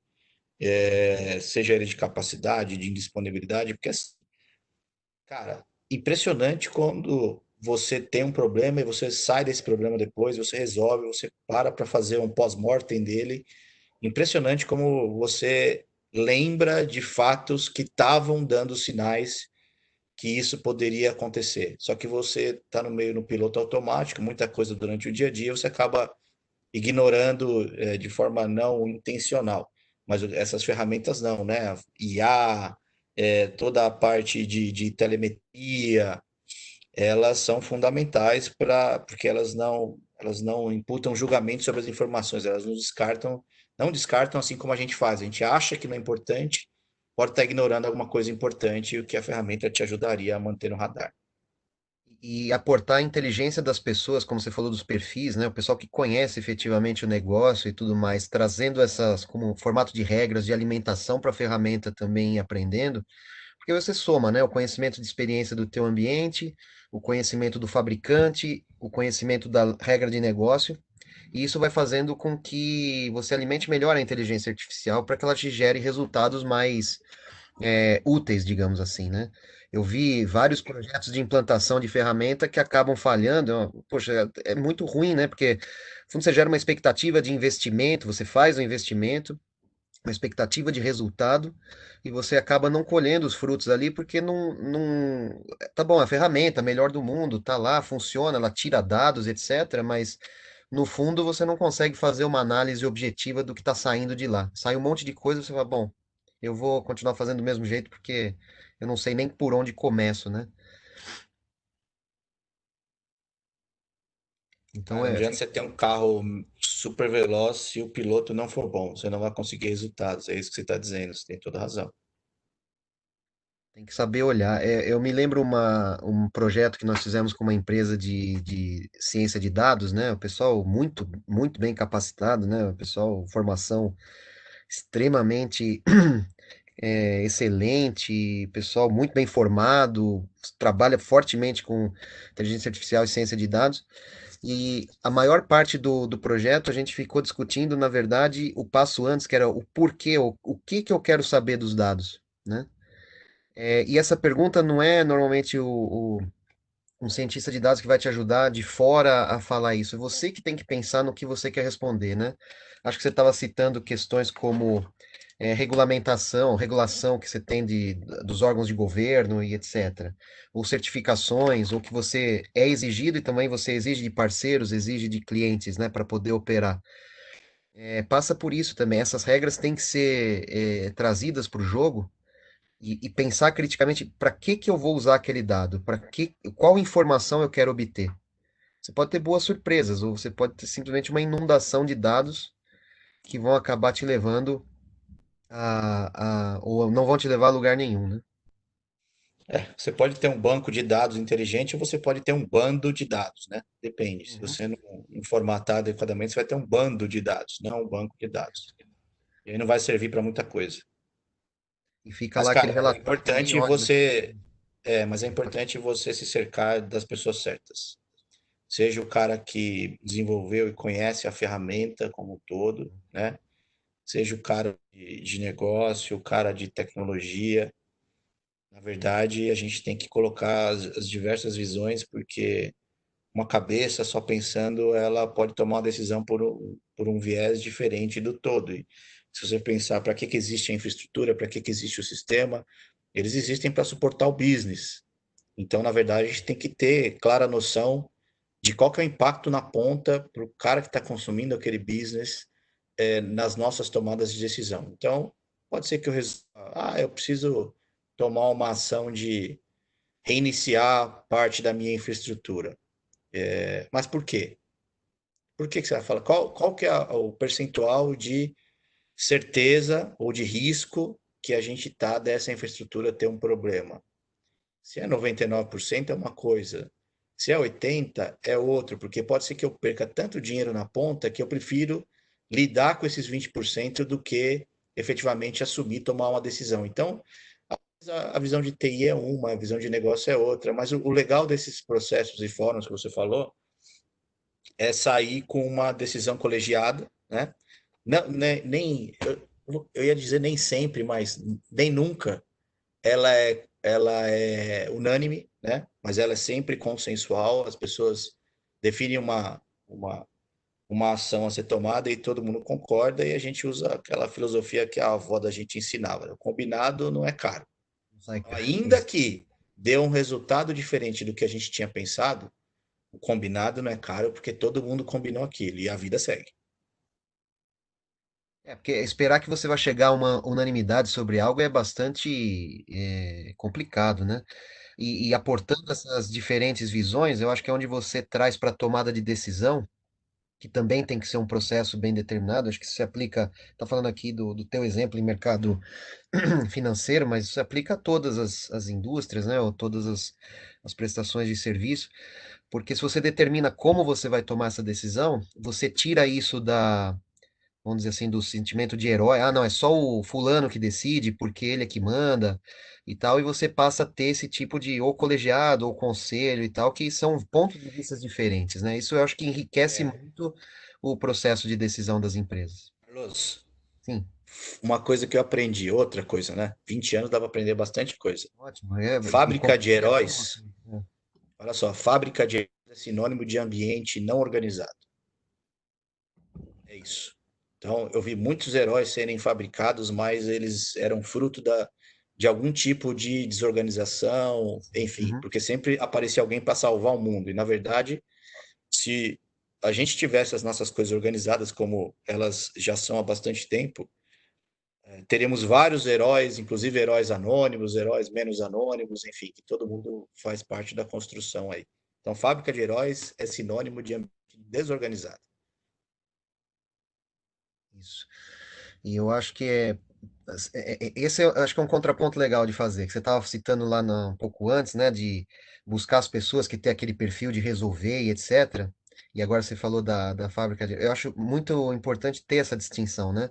seja ele de capacidade, de indisponibilidade, porque, assim, cara, impressionante quando você tem um problema e você sai desse problema depois, você resolve, você para fazer um pós-mortem dele. Impressionante como você lembra de fatos que estavam dando sinais que isso poderia acontecer. Só que você está no meio no piloto automático, muita coisa durante o dia a dia, você acaba ignorando de forma não intencional. Mas essas ferramentas não, né? IA, toda a parte de telemetria, elas são fundamentais porque elas não imputam julgamento sobre as informações, elas não descartam assim como a gente faz. A gente acha que não é importante, pode estar ignorando alguma coisa importante, o que a ferramenta te ajudaria a manter no radar. E aportar a inteligência das pessoas, como você falou dos perfis, né? O pessoal que conhece efetivamente o negócio e tudo mais, trazendo essas como formato de regras de alimentação para a ferramenta também e aprendendo, porque você soma, né? O conhecimento de experiência do teu ambiente, o conhecimento do fabricante, o conhecimento da regra de negócio, e isso vai fazendo com que você alimente melhor a inteligência artificial para que ela te gere resultados mais úteis, digamos assim, né? Eu vi vários projetos de implantação de ferramenta que acabam falhando. Poxa, é muito ruim, né? Porque, no fundo, você gera uma expectativa de investimento, você faz o investimento, uma expectativa de resultado, e você acaba não colhendo os frutos ali, porque não... Tá bom, a ferramenta, a melhor do mundo, tá lá, funciona, ela tira dados, etc., mas no fundo você não consegue fazer uma análise objetiva do que está saindo de lá. Sai um monte de coisa, você fala, bom, eu vou continuar fazendo do mesmo jeito porque eu não sei nem por onde começo, né? Então Cara, não é, adianta você ter um carro super veloz se o piloto não for bom, você não vai conseguir resultados. É isso que você está dizendo, você tem toda razão. tem que saber olhar. Eu me lembro um projeto que nós fizemos com uma empresa de ciência de dados, né? O pessoal muito bem capacitado, né? O pessoal, formação extremamente excelente, pessoal muito bem formado, trabalha fortemente com inteligência artificial e ciência de dados. E a maior parte do projeto a gente ficou discutindo, na verdade, o passo antes, que era o porquê, o que que eu quero saber dos dados, né? E essa pergunta não é normalmente um cientista de dados que vai te ajudar de fora a falar isso. É você que tem que pensar no que você quer responder, né? Acho que você estava citando questões como regulamentação, regulação que você tem dos órgãos de governo e etc. Ou certificações, ou que você é exigido e também você exige de parceiros, exige de clientes, né, para poder operar. Passa por isso também. Essas regras têm que ser trazidas para o jogo e pensar criticamente para que que eu vou usar aquele dado, qual informação eu quero obter. Você pode ter boas surpresas, ou você pode ter simplesmente uma inundação de dados que vão acabar te levando ou não vão te levar a lugar nenhum, né? Você pode ter um banco de dados inteligente ou você pode ter um bando de dados, né? Depende. Se Uhum. você não formatar adequadamente, você vai ter um bando de dados, não um banco de dados. E aí não vai servir para muita coisa. E fica Mas, lá aquele cara, é relatório importante grandioso, né? você, mas é importante você se cercar das pessoas certas. Seja o cara que desenvolveu e conhece a ferramenta como um todo, né? Seja o cara de negócio, o cara de tecnologia. Na verdade, a gente tem que colocar as diversas visões, porque uma cabeça só pensando, ela pode tomar uma decisão por um viés diferente do todo. E se você pensar para que existe a infraestrutura, para que existe o sistema, eles existem para suportar o business. Então, na verdade, a gente tem que ter clara noção de qual que é o impacto na ponta para o cara que está consumindo aquele business nas nossas tomadas de decisão. Então, pode ser que eu preciso tomar uma ação de reiniciar parte da minha infraestrutura. Mas por quê? Por que que você vai falar? Qual que é o percentual de certeza ou de risco que a gente está dessa infraestrutura ter um problema? Se é 99% é uma coisa. Se é 80, é outro, porque pode ser que eu perca tanto dinheiro na ponta que eu prefiro lidar com esses 20% do que efetivamente assumir, tomar uma decisão. Então, a visão de TI é uma, a visão de negócio é outra, mas o legal desses processos e fóruns que você falou é sair com uma decisão colegiada, né? Não, nem eu ia dizer nem sempre, mas nem nunca ela é unânime, né? Mas ela é sempre consensual. As pessoas definem uma, uma ação a ser tomada e todo mundo concorda e a gente usa aquela filosofia que a avó da gente ensinava. O combinado não é caro. Ainda Isso. que dê um resultado diferente do que a gente tinha pensado, o combinado não é caro porque todo mundo combinou aquilo e a vida segue. É, porque esperar que você vai chegar a uma unanimidade sobre algo é bastante complicado, né? E aportando essas diferentes visões, eu acho que é onde você traz para a tomada de decisão, que também tem que ser um processo bem determinado. Acho que isso se aplica, tá falando aqui do teu exemplo em mercado financeiro, mas isso se aplica a todas as indústrias, né? Ou todas as prestações de serviço, porque se você determina como você vai tomar essa decisão, você tira isso vamos dizer assim, do sentimento de herói. Ah, não, é só o fulano que decide, porque ele é que manda e tal, e você passa a ter esse tipo de ou colegiado ou conselho e tal, que são pontos de vista diferentes, né? Isso eu acho que enriquece É, muito o processo de decisão das empresas. Carlos, Sim, uma coisa que eu aprendi, outra coisa, né? 20 anos dá para aprender bastante coisa. ótimo. E Fábrica de compartilhar com você, heróis, né? olha só, fábrica de heróis é sinônimo de ambiente não organizado. É isso. Então, eu vi muitos heróis serem fabricados, mas eles eram fruto de algum tipo de desorganização, enfim, Uhum. porque sempre aparecia alguém para salvar o mundo. E, na verdade, se a gente tivesse as nossas coisas organizadas como elas já são há bastante tempo, teríamos vários heróis, inclusive heróis anônimos, heróis menos anônimos, enfim, que todo mundo faz parte da construção aí. Então, fábrica de heróis é sinônimo de ambiente desorganizado. Isso. E eu acho que esse eu acho que é um contraponto legal de fazer, que você estava citando lá um pouco antes, né, de buscar as pessoas que têm aquele perfil de resolver e etc. E agora você falou da fábrica de... Eu acho muito importante ter essa distinção, né?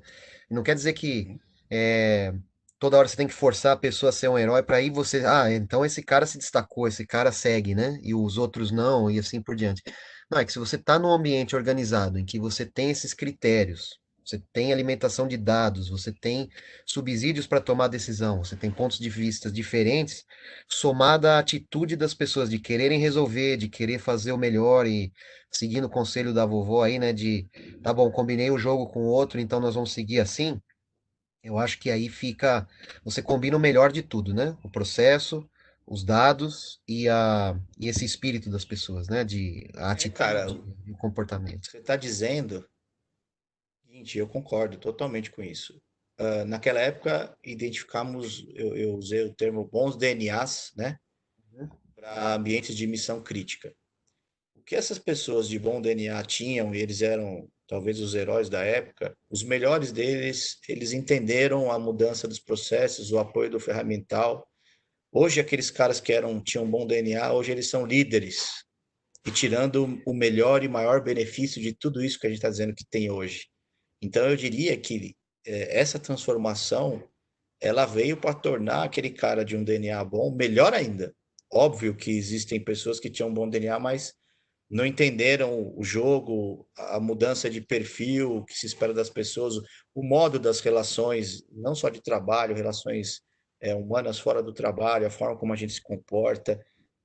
Não quer dizer que Uhum. é, toda hora você tem que forçar a pessoa a ser um herói para aí você, ah, então esse cara se destacou, esse cara segue, né? E os outros não, e assim por diante. Não, é que se você está num ambiente organizado em que você tem esses critérios, você tem alimentação de dados, você tem subsídios para tomar decisão, você tem pontos de vista diferentes, somada à atitude das pessoas de quererem resolver, de querer fazer o melhor e seguindo o conselho da vovó aí, né, de, tá bom, combinei o jogo com o outro, então nós vamos seguir assim. Eu acho que aí fica, você combina o melhor de tudo, né? O processo, os dados e esse espírito das pessoas, né? De a Cara, atitude e o comportamento. você está dizendo, gente, eu concordo totalmente com isso. Naquela época, identificamos, eu usei o termo bons DNAs, né, para ambientes de missão crítica. O que essas pessoas de bom DNA tinham, e eles eram talvez os heróis da época, os melhores deles, eles entenderam a mudança dos processos, o apoio do ferramental. Hoje, aqueles caras que tinham bom DNA, hoje eles são líderes e tirando o melhor e maior benefício de tudo isso que a gente está dizendo que tem hoje. Então, eu diria que essa transformação ela veio para tornar aquele cara de um DNA bom melhor ainda. Óbvio que existem pessoas que tinham um bom DNA, mas não entenderam o jogo, a mudança de perfil que se espera das pessoas, o modo das relações, não só de trabalho, relações humanas fora do trabalho, a forma como a gente se comporta.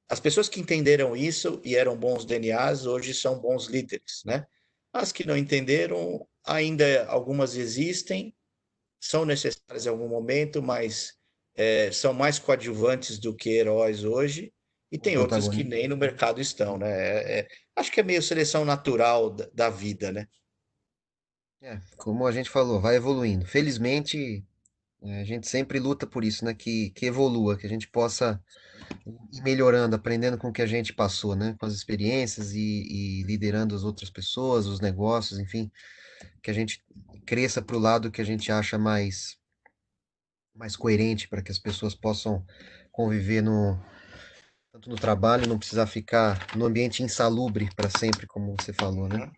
As pessoas que entenderam isso e eram bons DNAs hoje são bons líderes, né? As que não entenderam, ainda algumas existem, são necessárias em algum momento, mas são mais coadjuvantes do que heróis hoje, e O tem outras que protagonista. nem no mercado estão, né? Acho que é meio seleção natural da vida, né? É, como a gente falou, vai evoluindo. Felizmente, a gente sempre luta por isso, né? Que evolua, que a gente possa ir melhorando, aprendendo com o que a gente passou, né? Com as experiências e liderando as outras pessoas, os negócios, enfim, que a gente cresça para o lado que a gente acha mais coerente para que as pessoas possam conviver tanto no trabalho, não precisar ficar no ambiente insalubre para sempre, como você falou, né?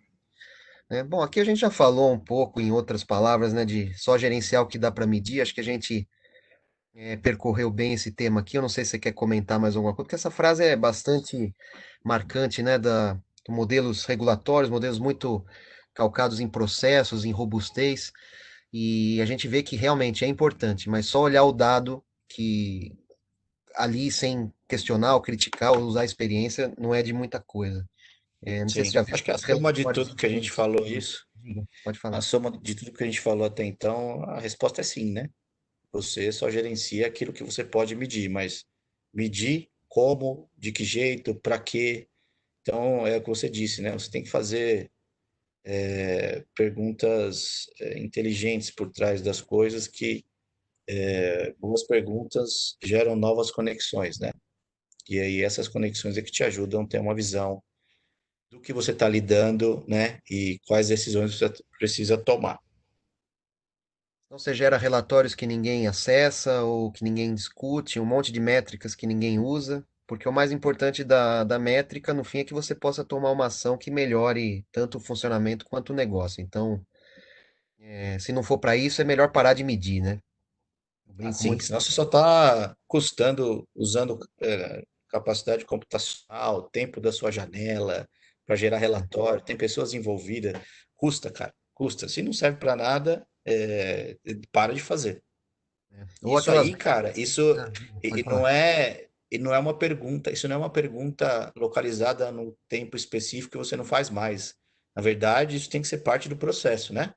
Uhum. Bom, aqui a gente já falou um pouco, em outras palavras, né, de só gerenciar o que dá para medir. Acho que a gente percorreu bem esse tema aqui. Eu não sei se você quer comentar mais alguma coisa, porque essa frase é bastante marcante, né, de modelos regulatórios, modelos muito calcados em processos, em robustez, e a gente vê que realmente é importante, mas só olhar o dado que ali sem questionar ou criticar ou usar a experiência não é de muita coisa. Não sei se Sim, você já viu acho que a aqueles soma de relatórios. tudo que a gente falou isso, Diga, pode a falar. soma de tudo que a gente falou até então, a resposta é sim, né? Você só gerencia aquilo que você pode medir, mas medir como, de que jeito, para quê? Então, é o que você disse, né? Você tem que fazer perguntas inteligentes por trás das coisas que boas perguntas geram novas conexões, né? E aí essas conexões é que te ajudam a ter uma visão do que você está lidando, né? E quais decisões você precisa tomar. Então você gera relatórios que ninguém acessa ou que ninguém discute, um monte de métricas que ninguém usa, porque o mais importante da métrica, no fim, é que você possa tomar uma ação que melhore tanto o funcionamento quanto o negócio. Então, se não for para isso, é melhor parar de medir, né? Eu brinco Assim, muito. senão você só está custando, usando capacidade computacional, tempo da sua janela para gerar relatório, tem pessoas envolvidas, custa, cara, custa. Se não serve para nada, para de fazer. Ou Isso aquelas. aí, cara, isso Pode falar. e não é uma pergunta, isso não é uma pergunta localizada no tempo específico que você não faz mais. Na verdade, isso tem que ser parte do processo, né?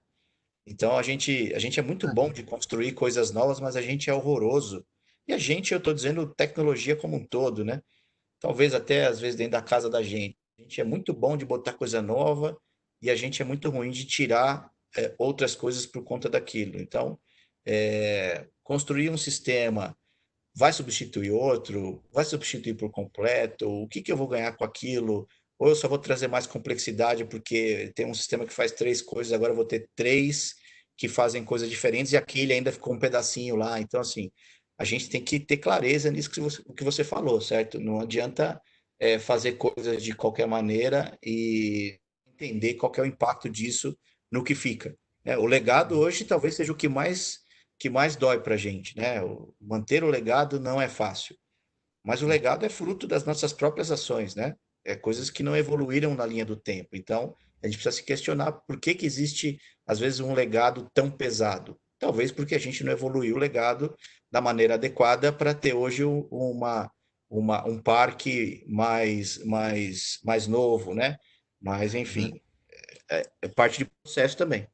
Então a gente é muito bom de construir coisas novas, mas a gente é horroroso. E a gente, eu estou dizendo tecnologia como um todo, né? Talvez até às vezes dentro da casa da gente. A gente é muito bom de botar coisa nova e a gente é muito ruim de tirar outras coisas por conta daquilo. Então, construir um sistema vai substituir outro, vai substituir por completo, o que que eu vou ganhar com aquilo? Ou eu só vou trazer mais complexidade porque tem um sistema que faz três coisas, agora eu vou ter três que fazem coisas diferentes e aquele ainda ficou um pedacinho lá. Então, assim, a gente tem que ter clareza nisso que você falou, certo? Não adianta fazer coisas de qualquer maneira e entender qual que é o impacto disso no que fica. Né? O legado hoje talvez seja o que mais dói para a gente, né? Manter o legado não é fácil, mas o legado é fruto das nossas próprias ações, né? É coisas que não evoluíram na linha do tempo. Então, a gente precisa se questionar por que que existe, às vezes, um legado tão pesado. Talvez porque a gente não evoluiu o legado da maneira adequada para ter hoje um parque mais novo, né? Mas, Uhum. enfim, é parte do processo também.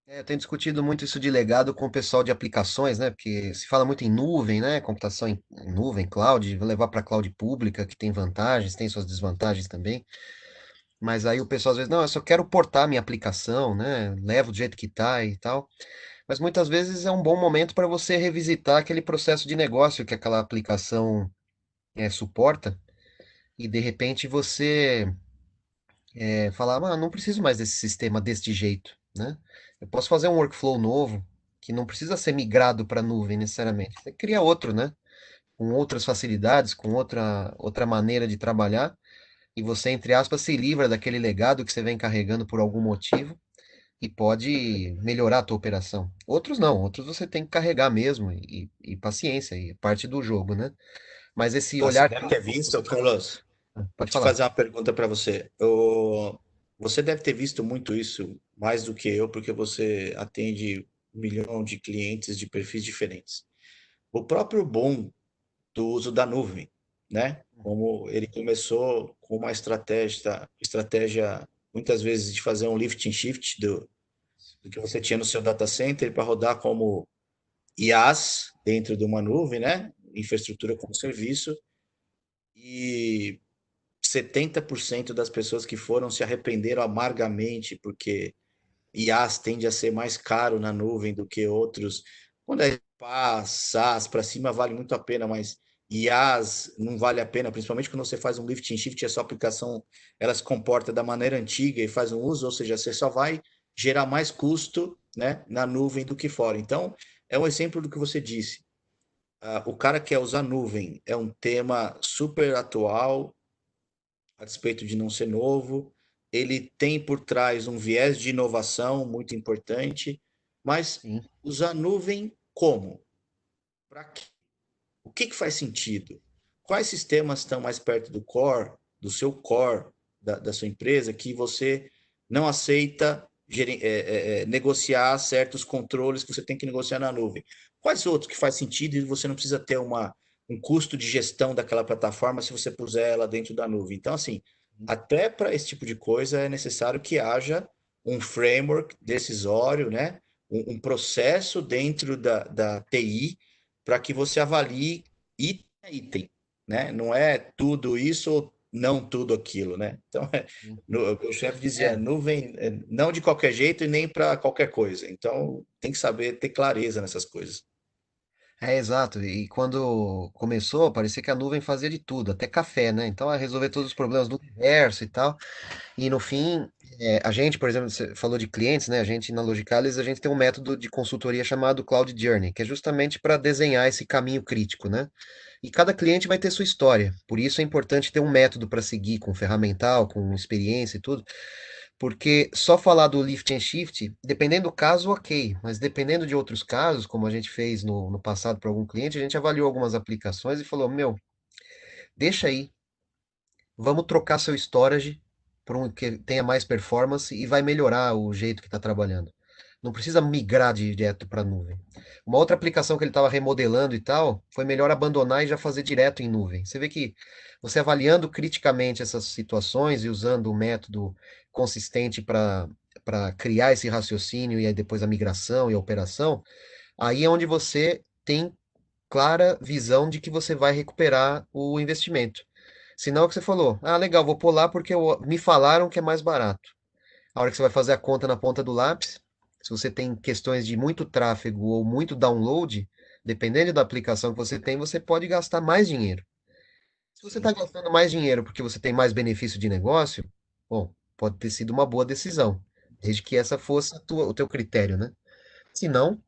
Eu tenho discutido muito isso de legado com o pessoal de aplicações, né? Porque se fala muito em nuvem, né? Computação em nuvem, cloud, vou levar para cloud pública, que tem vantagens, tem suas desvantagens também. Mas aí o pessoal às vezes, não, eu só quero portar minha aplicação, né? Levo do jeito que tá e tal. Mas muitas vezes é um bom momento para você revisitar aquele processo de negócio que aquela aplicação suporta. E de repente você falar, ah, não preciso mais desse sistema deste jeito, né? Eu posso fazer um workflow novo que não precisa ser migrado para a nuvem necessariamente. Você cria outro, né? Com outras facilidades, com outra maneira de trabalhar, e você, entre aspas, se livra daquele legado que você vem carregando por algum motivo e pode melhorar a tua operação. Outros não, outros você tem que carregar mesmo, e paciência, e é parte do jogo, né? Mas esse Você olhar. deve ter visto, Carlos. Pode Te falar. fazer uma pergunta para você. Você deve ter visto muito isso, mais do que eu, porque você atende 1 milhão de clientes de perfis diferentes. O próprio boom do uso da nuvem, né? Como ele começou com uma estratégia muitas vezes de fazer um lift and shift do que você tinha no seu data center para rodar como IaaS dentro de uma nuvem, né? Infraestrutura como serviço. E 70% das pessoas que foram se arrependeram amargamente, porque IaaS tende a ser mais caro na nuvem do que outros. Quando é PaaS, SaaS, para cima vale muito a pena, mas IaaS não vale a pena, principalmente quando você faz um lift and shift, a sua aplicação ela se comporta da maneira antiga e faz um uso, ou seja, você só vai gerar mais custo, né, na nuvem do que fora. Então, é um exemplo do que você disse. o cara quer usar nuvem, é um tema super atual, a despeito de não ser novo. Ele tem por trás um viés de inovação muito importante, mas Sim. usar nuvem como? Para quê? O que que faz sentido? Quais sistemas estão mais perto do core, do seu core, da sua empresa, que você não aceita negociar certos controles que você tem que negociar na nuvem? Quais outros que faz sentido e você não precisa ter um custo de gestão daquela plataforma se você puser ela dentro da nuvem? Então, assim, até para esse tipo de coisa é necessário que haja um framework decisório, né? Um processo dentro da TI para que você avalie item a item, né? Não é tudo isso ou não tudo aquilo, né? Então, Sim. o chefe dizia, É, nuvem não de qualquer jeito e nem para qualquer coisa. Então, tem que saber ter clareza nessas coisas. exato. E quando começou, parecia que a nuvem fazia de tudo, até café, né? Então, a resolver todos os problemas do universo e tal. E no fim, a gente, por exemplo, você falou de clientes, né? A gente na Logicalis, a gente tem um método de consultoria chamado Cloud Journey, que é justamente para desenhar esse caminho crítico, né? E cada cliente vai ter sua história. Por isso é importante ter um método para seguir, com ferramental, com experiência e tudo. Porque só falar do lift and shift, dependendo do caso, ok. Mas dependendo de outros casos, como a gente fez no passado para algum cliente, a gente avaliou algumas aplicações e falou: meu, deixa aí, vamos trocar seu storage para um que tenha mais performance e vai melhorar o jeito que está trabalhando. Não precisa migrar direto para a nuvem. Uma outra aplicação que ele estava remodelando e tal, foi melhor abandonar e já fazer direto em nuvem. Você vê que você avaliando criticamente essas situações e usando o método consistente para criar esse raciocínio e aí depois a migração e a operação, aí é onde você tem clara visão de que você vai recuperar o investimento. Senão é o que você falou. Ah, legal, vou pular porque me falaram que é mais barato. A hora que você vai fazer a conta na ponta do lápis, se você tem questões de muito tráfego ou muito download, dependendo da aplicação que você tem, você pode gastar mais dinheiro. Se você está Sim, gastando mais dinheiro porque você tem mais benefício de negócio, bom, pode ter sido uma boa decisão, desde que essa fosse o teu critério, né? Se não,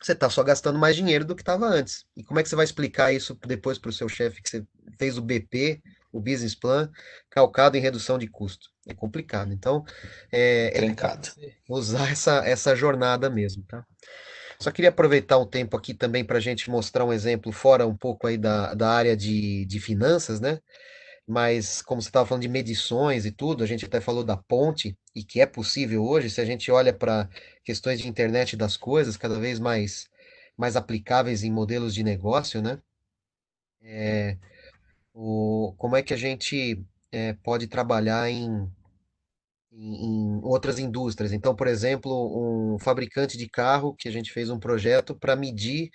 você está só gastando mais dinheiro do que estava antes. E como é que você vai explicar isso depois para o seu chefe que você fez o BP, o business plan, calcado em redução de custo? É complicado. Então, é legal trancado. você usar essa jornada mesmo, tá? Só queria aproveitar um tempo aqui também para a gente mostrar um exemplo fora um pouco aí da área de finanças, né? Mas como você estava falando de medições e tudo, a gente até falou da ponte, e que é possível hoje, se a gente olha para questões de internet das coisas, cada vez mais aplicáveis em modelos de negócio, né? Como é que a gente pode trabalhar em outras indústrias? Então, por exemplo, um fabricante de carro que a gente fez um projeto para medir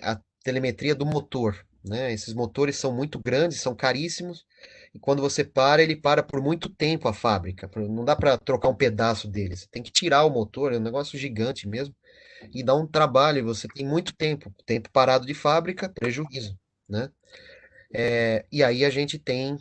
a telemetria do motor, né? Esses motores são muito grandes, são caríssimos, e quando você para, ele para por muito tempo a fábrica. Não dá para trocar um pedaço dele. Você tem que tirar o motor, é um negócio gigante mesmo, e dá um trabalho, e você tem muito tempo parado de fábrica, prejuízo, né? E aí a gente tem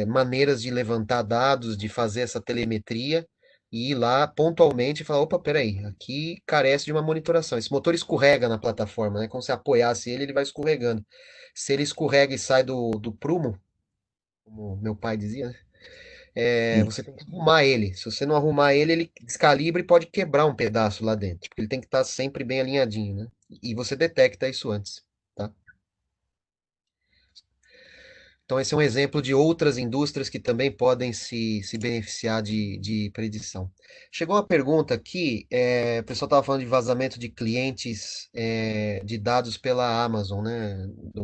maneiras de levantar dados, de fazer essa telemetria e ir lá pontualmente e falar, opa, peraí, aqui carece de uma monitoração. Esse motor escorrega na plataforma, né? Como se apoiasse ele, ele vai escorregando. Se ele escorrega e sai do prumo, como meu pai dizia, né? Você tem que arrumar ele. Se você não arrumar ele, ele descalibra e pode quebrar um pedaço lá dentro, porque ele tem que estar sempre bem alinhadinho, né? E você detecta isso antes, tá? Então, esse é um exemplo de outras indústrias que também podem se beneficiar de predição. Chegou uma pergunta aqui, o pessoal estava falando de vazamento de clientes de dados pela Amazon, né?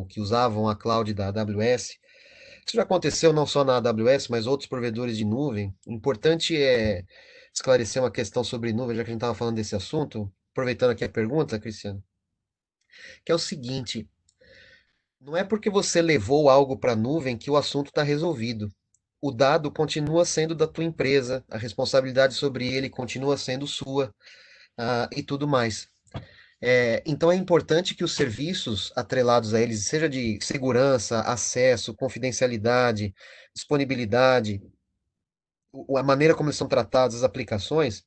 Que usavam a cloud da AWS. Isso já aconteceu não só na AWS, mas outros provedores de nuvem. O importante é esclarecer uma questão sobre nuvem, já que a gente estava falando desse assunto, aproveitando aqui a pergunta, Cristiano, que é o seguinte. Não é porque você levou algo para a nuvem que o assunto está resolvido. O dado continua sendo da tua empresa, a responsabilidade sobre ele continua sendo sua, e tudo mais. Então é importante que os serviços atrelados a eles, seja de segurança, acesso, confidencialidade, disponibilidade, a maneira como eles são tratados, as aplicações,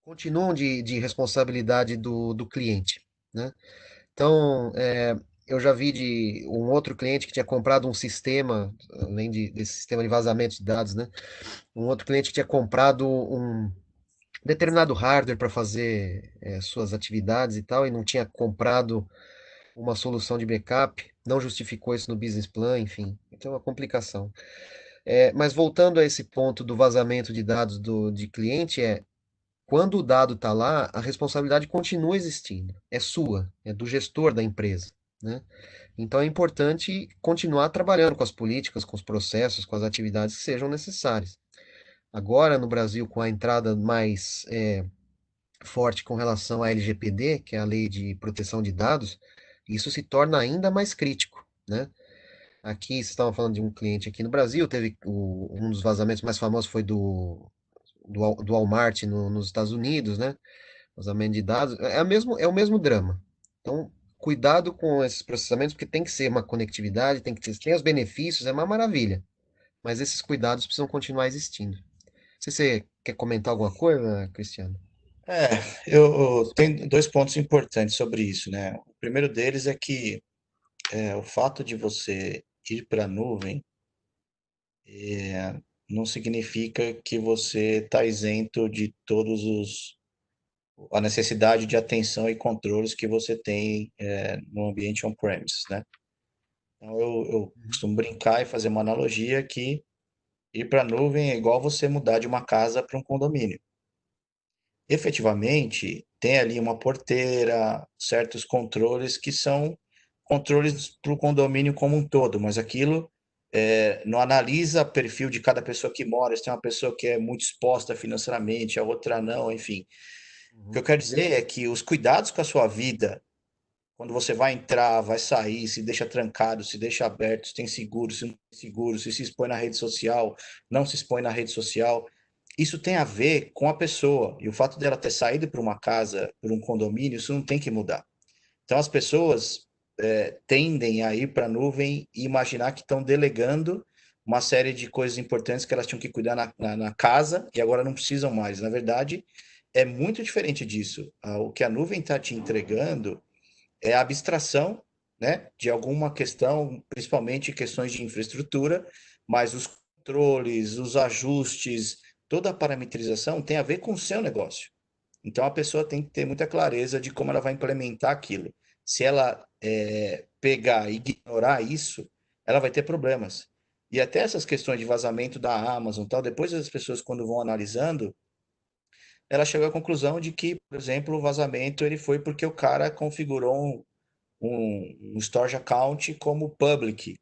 continuam de responsabilidade do cliente, né? Então, eu já vi de um outro cliente que tinha comprado um sistema, além desse sistema de vazamento de dados, né? Um outro cliente que tinha comprado um determinado hardware para fazer suas atividades e tal, e não tinha comprado uma solução de backup, não justificou isso no business plan, enfim. Então, é uma complicação. Mas voltando a esse ponto do vazamento de dados de cliente, quando o dado está lá, a responsabilidade continua existindo. É sua, é do gestor da empresa, né? Então é importante continuar trabalhando com as políticas, com os processos, com as atividades que sejam necessárias. Agora, no Brasil, com a entrada mais forte com relação à LGPD, que é a Lei de Proteção de Dados, isso se torna ainda mais crítico, né? Aqui, vocês estavam falando de um cliente aqui no Brasil, teve um dos vazamentos mais famosos foi do Walmart nos Estados Unidos, né? Vazamento de dados, é o mesmo drama. Então, cuidado com esses processamentos, porque tem que ser uma conectividade, tem os benefícios, é uma maravilha. Mas esses cuidados precisam continuar existindo. Se você quer comentar alguma coisa, Cristiano? É, eu tenho dois pontos importantes sobre isso, né? O primeiro deles é que o fato de você ir para a nuvem não significa que você está isento de todos os a necessidade de atenção e controles que você tem no ambiente on-premise, né? Então eu Uhum. costumo brincar e fazer uma analogia que ir para a nuvem é igual você mudar de uma casa para um condomínio. Efetivamente, tem ali uma porteira, certos controles que são controles para o condomínio como um todo, mas aquilo não analisa o perfil de cada pessoa que mora, se tem uma pessoa que é muito exposta financeiramente, a outra não, enfim. O que Uhum. eu quero dizer é que os cuidados com a sua vida, quando você vai entrar, vai sair, se deixa trancado, se deixa aberto, se tem seguro, se não tem seguro, se expõe na rede social, não se expõe na rede social, isso tem a ver com a pessoa. E o fato dela ter saído para uma casa, para um condomínio, isso não tem que mudar. Então as pessoas tendem a ir para a nuvem e imaginar que estão delegando uma série de coisas importantes que elas tinham que cuidar na casa e agora não precisam mais. Na verdade, é muito diferente disso. O que a nuvem está te entregando é a abstração, né, de alguma questão, principalmente questões de infraestrutura, mas os controles, os ajustes, toda a parametrização tem a ver com o seu negócio. Então a pessoa tem que ter muita clareza de como ela vai implementar aquilo. Se ela pegar e ignorar isso, ela vai ter problemas. E até essas questões de vazamento da Amazon, tal, depois as pessoas quando vão analisando, ela chega à conclusão de que, por exemplo, o vazamento ele foi porque o cara configurou um storage account como public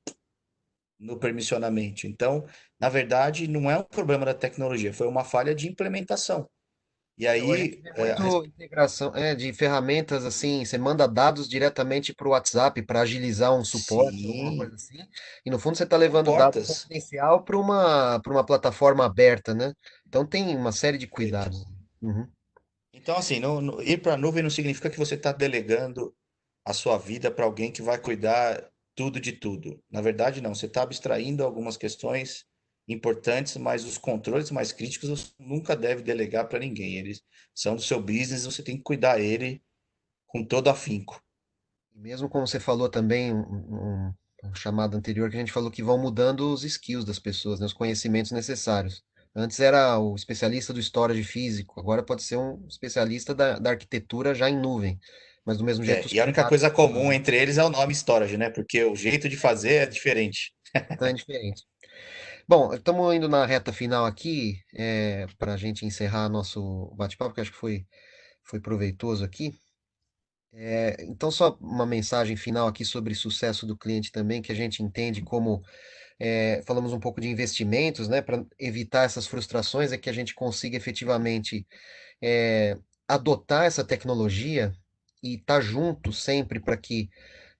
no permissionamento. Então, na verdade, não é um problema da tecnologia, foi uma falha de implementação. E Hoje a aí, gente vê muito integração de ferramentas assim, você manda dados diretamente para o WhatsApp para agilizar um suporte, alguma sim, coisa assim, e no fundo você está levando dado portas. confidencial para uma plataforma aberta, né? Então tem uma série de Perfeito. cuidados. Uhum. Então, assim, ir para a nuvem não significa que você está delegando a sua vida para alguém que vai cuidar tudo de tudo. Na verdade, não. Você está abstraindo algumas questões importantes, mas os controles mais críticos você nunca deve delegar para ninguém. Eles são do seu business, você tem que cuidar ele com todo afinco. E mesmo como você falou também, um chamado anterior, que a gente falou que vão mudando os skills das pessoas, né, os conhecimentos necessários. Antes era o especialista do storage físico, agora pode ser um especialista da arquitetura já em nuvem. Mas do mesmo jeito os E a única cuidados coisa comum também, entre eles é o nome storage, né? Porque o jeito de fazer é diferente. então é diferente. Bom, estamos indo na reta final aqui, para a gente encerrar nosso bate-papo, que acho que foi proveitoso aqui. Então, só uma mensagem final aqui sobre sucesso do cliente também, que a gente entende como falamos um pouco de investimentos, né, para evitar essas frustrações, é que a gente consiga efetivamente é, adotar essa tecnologia e estar junto sempre para que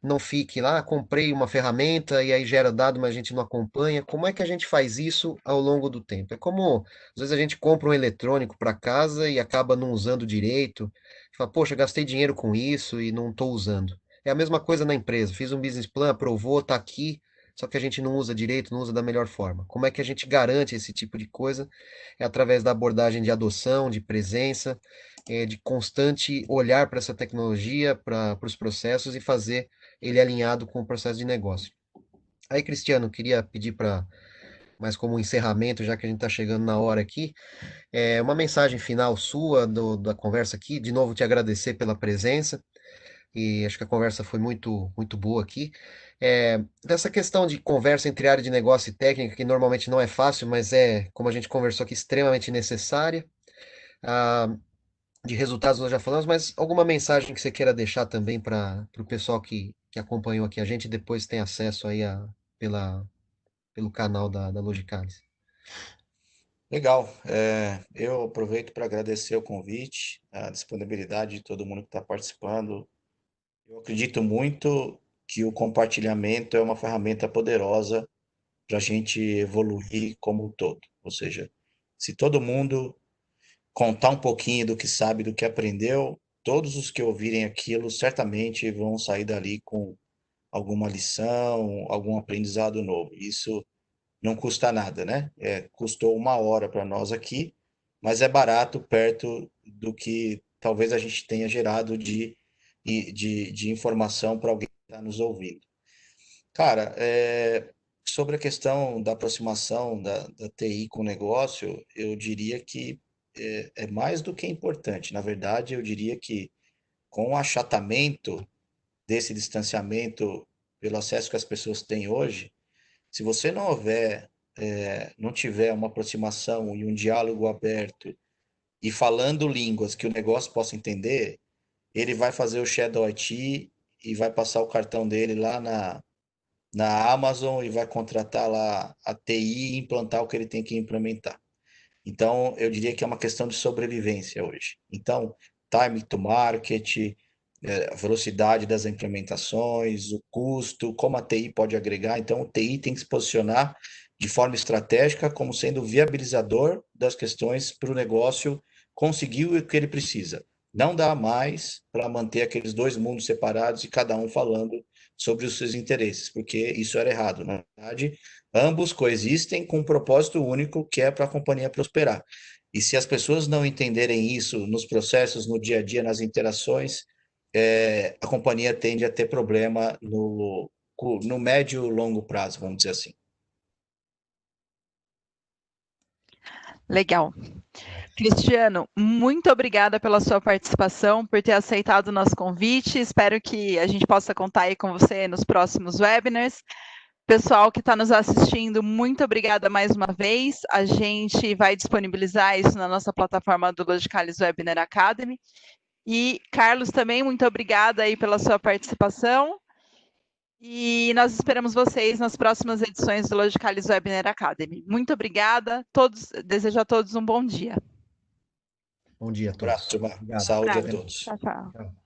não fique lá, comprei uma ferramenta e aí gera dado, mas a gente não acompanha. Como é que a gente faz isso ao longo do tempo? É como, às vezes a gente compra um eletrônico para casa e acaba não usando direito. Fala, poxa, gastei dinheiro com isso e não estou usando. É a mesma coisa na empresa. Fiz um business plan, aprovou, está aqui, só que a gente não usa direito, não usa da melhor forma. Como é que a gente garante esse tipo de coisa? É através da abordagem de adoção, de presença de constante olhar para essa tecnologia, para os processos e fazer ele alinhado com o processo de negócio. Aí, Cristiano, queria pedir para, mais como um encerramento, já que a gente está chegando na hora aqui, uma mensagem final sua da conversa aqui. De novo, te agradecer pela presença e acho que a conversa foi muito boa aqui. Dessa questão de conversa entre área de negócio e técnica, que normalmente não é fácil, mas como a gente conversou aqui, extremamente necessária. Ah, de resultados nós já falamos, mas alguma mensagem que você queira deixar também para o pessoal que acompanhou aqui a gente e depois tem acesso aí pela, pelo canal da Logicalis. Legal. Eu aproveito para agradecer o convite, a disponibilidade de todo mundo que está participando. Eu acredito muito que o compartilhamento é uma ferramenta poderosa para a gente evoluir como um todo. Ou seja, se todo mundo contar um pouquinho do que sabe, do que aprendeu, todos os que ouvirem aquilo certamente vão sair dali com alguma lição, algum aprendizado novo. Isso não custa nada, né? Custou 1 hora para nós aqui, mas é barato perto do que talvez a gente tenha gerado de informação para alguém que está nos ouvindo. Cara, sobre a questão da aproximação da TI com o negócio, eu diria que é mais do que importante. Na verdade, eu diria que com o achatamento desse distanciamento pelo acesso que as pessoas têm hoje, se você não houver, não tiver uma aproximação e um diálogo aberto e falando línguas que o negócio possa entender, ele vai fazer o Shadow IT e vai passar o cartão dele lá na Amazon e vai contratar lá a TI e implantar o que ele tem que implementar. Então, eu diria que é uma questão de sobrevivência hoje. Então, time to market, a velocidade das implementações, o custo, como a TI pode agregar. Então, o TI tem que se posicionar de forma estratégica como sendo o viabilizador das questões para o negócio conseguir o que ele precisa. Não dá mais para manter aqueles dois mundos separados e cada um falando sobre os seus interesses, porque isso era errado. Na verdade, ambos coexistem com um propósito único, que é para a companhia prosperar. E se as pessoas não entenderem isso nos processos, no dia a dia, nas interações, a companhia tende a ter problema no médio e longo prazo, vamos dizer assim. Legal. Cristiano, muito obrigada pela sua participação, por ter aceitado o nosso convite. Espero que a gente possa contar aí com você nos próximos webinars. Pessoal que está nos assistindo, muito obrigada mais uma vez. A gente vai disponibilizar isso na nossa plataforma do Logicalis Webinar Academy. E, Carlos, também, muito obrigada aí pela sua participação. E nós esperamos vocês nas próximas edições do Logicalis Webinar Academy. Muito obrigada. Desejo a todos um bom dia. Bom dia a Um abraço, todos. turma. Obrigado. Saúde a Abraço. todos. Tchau, tchau. Tchau.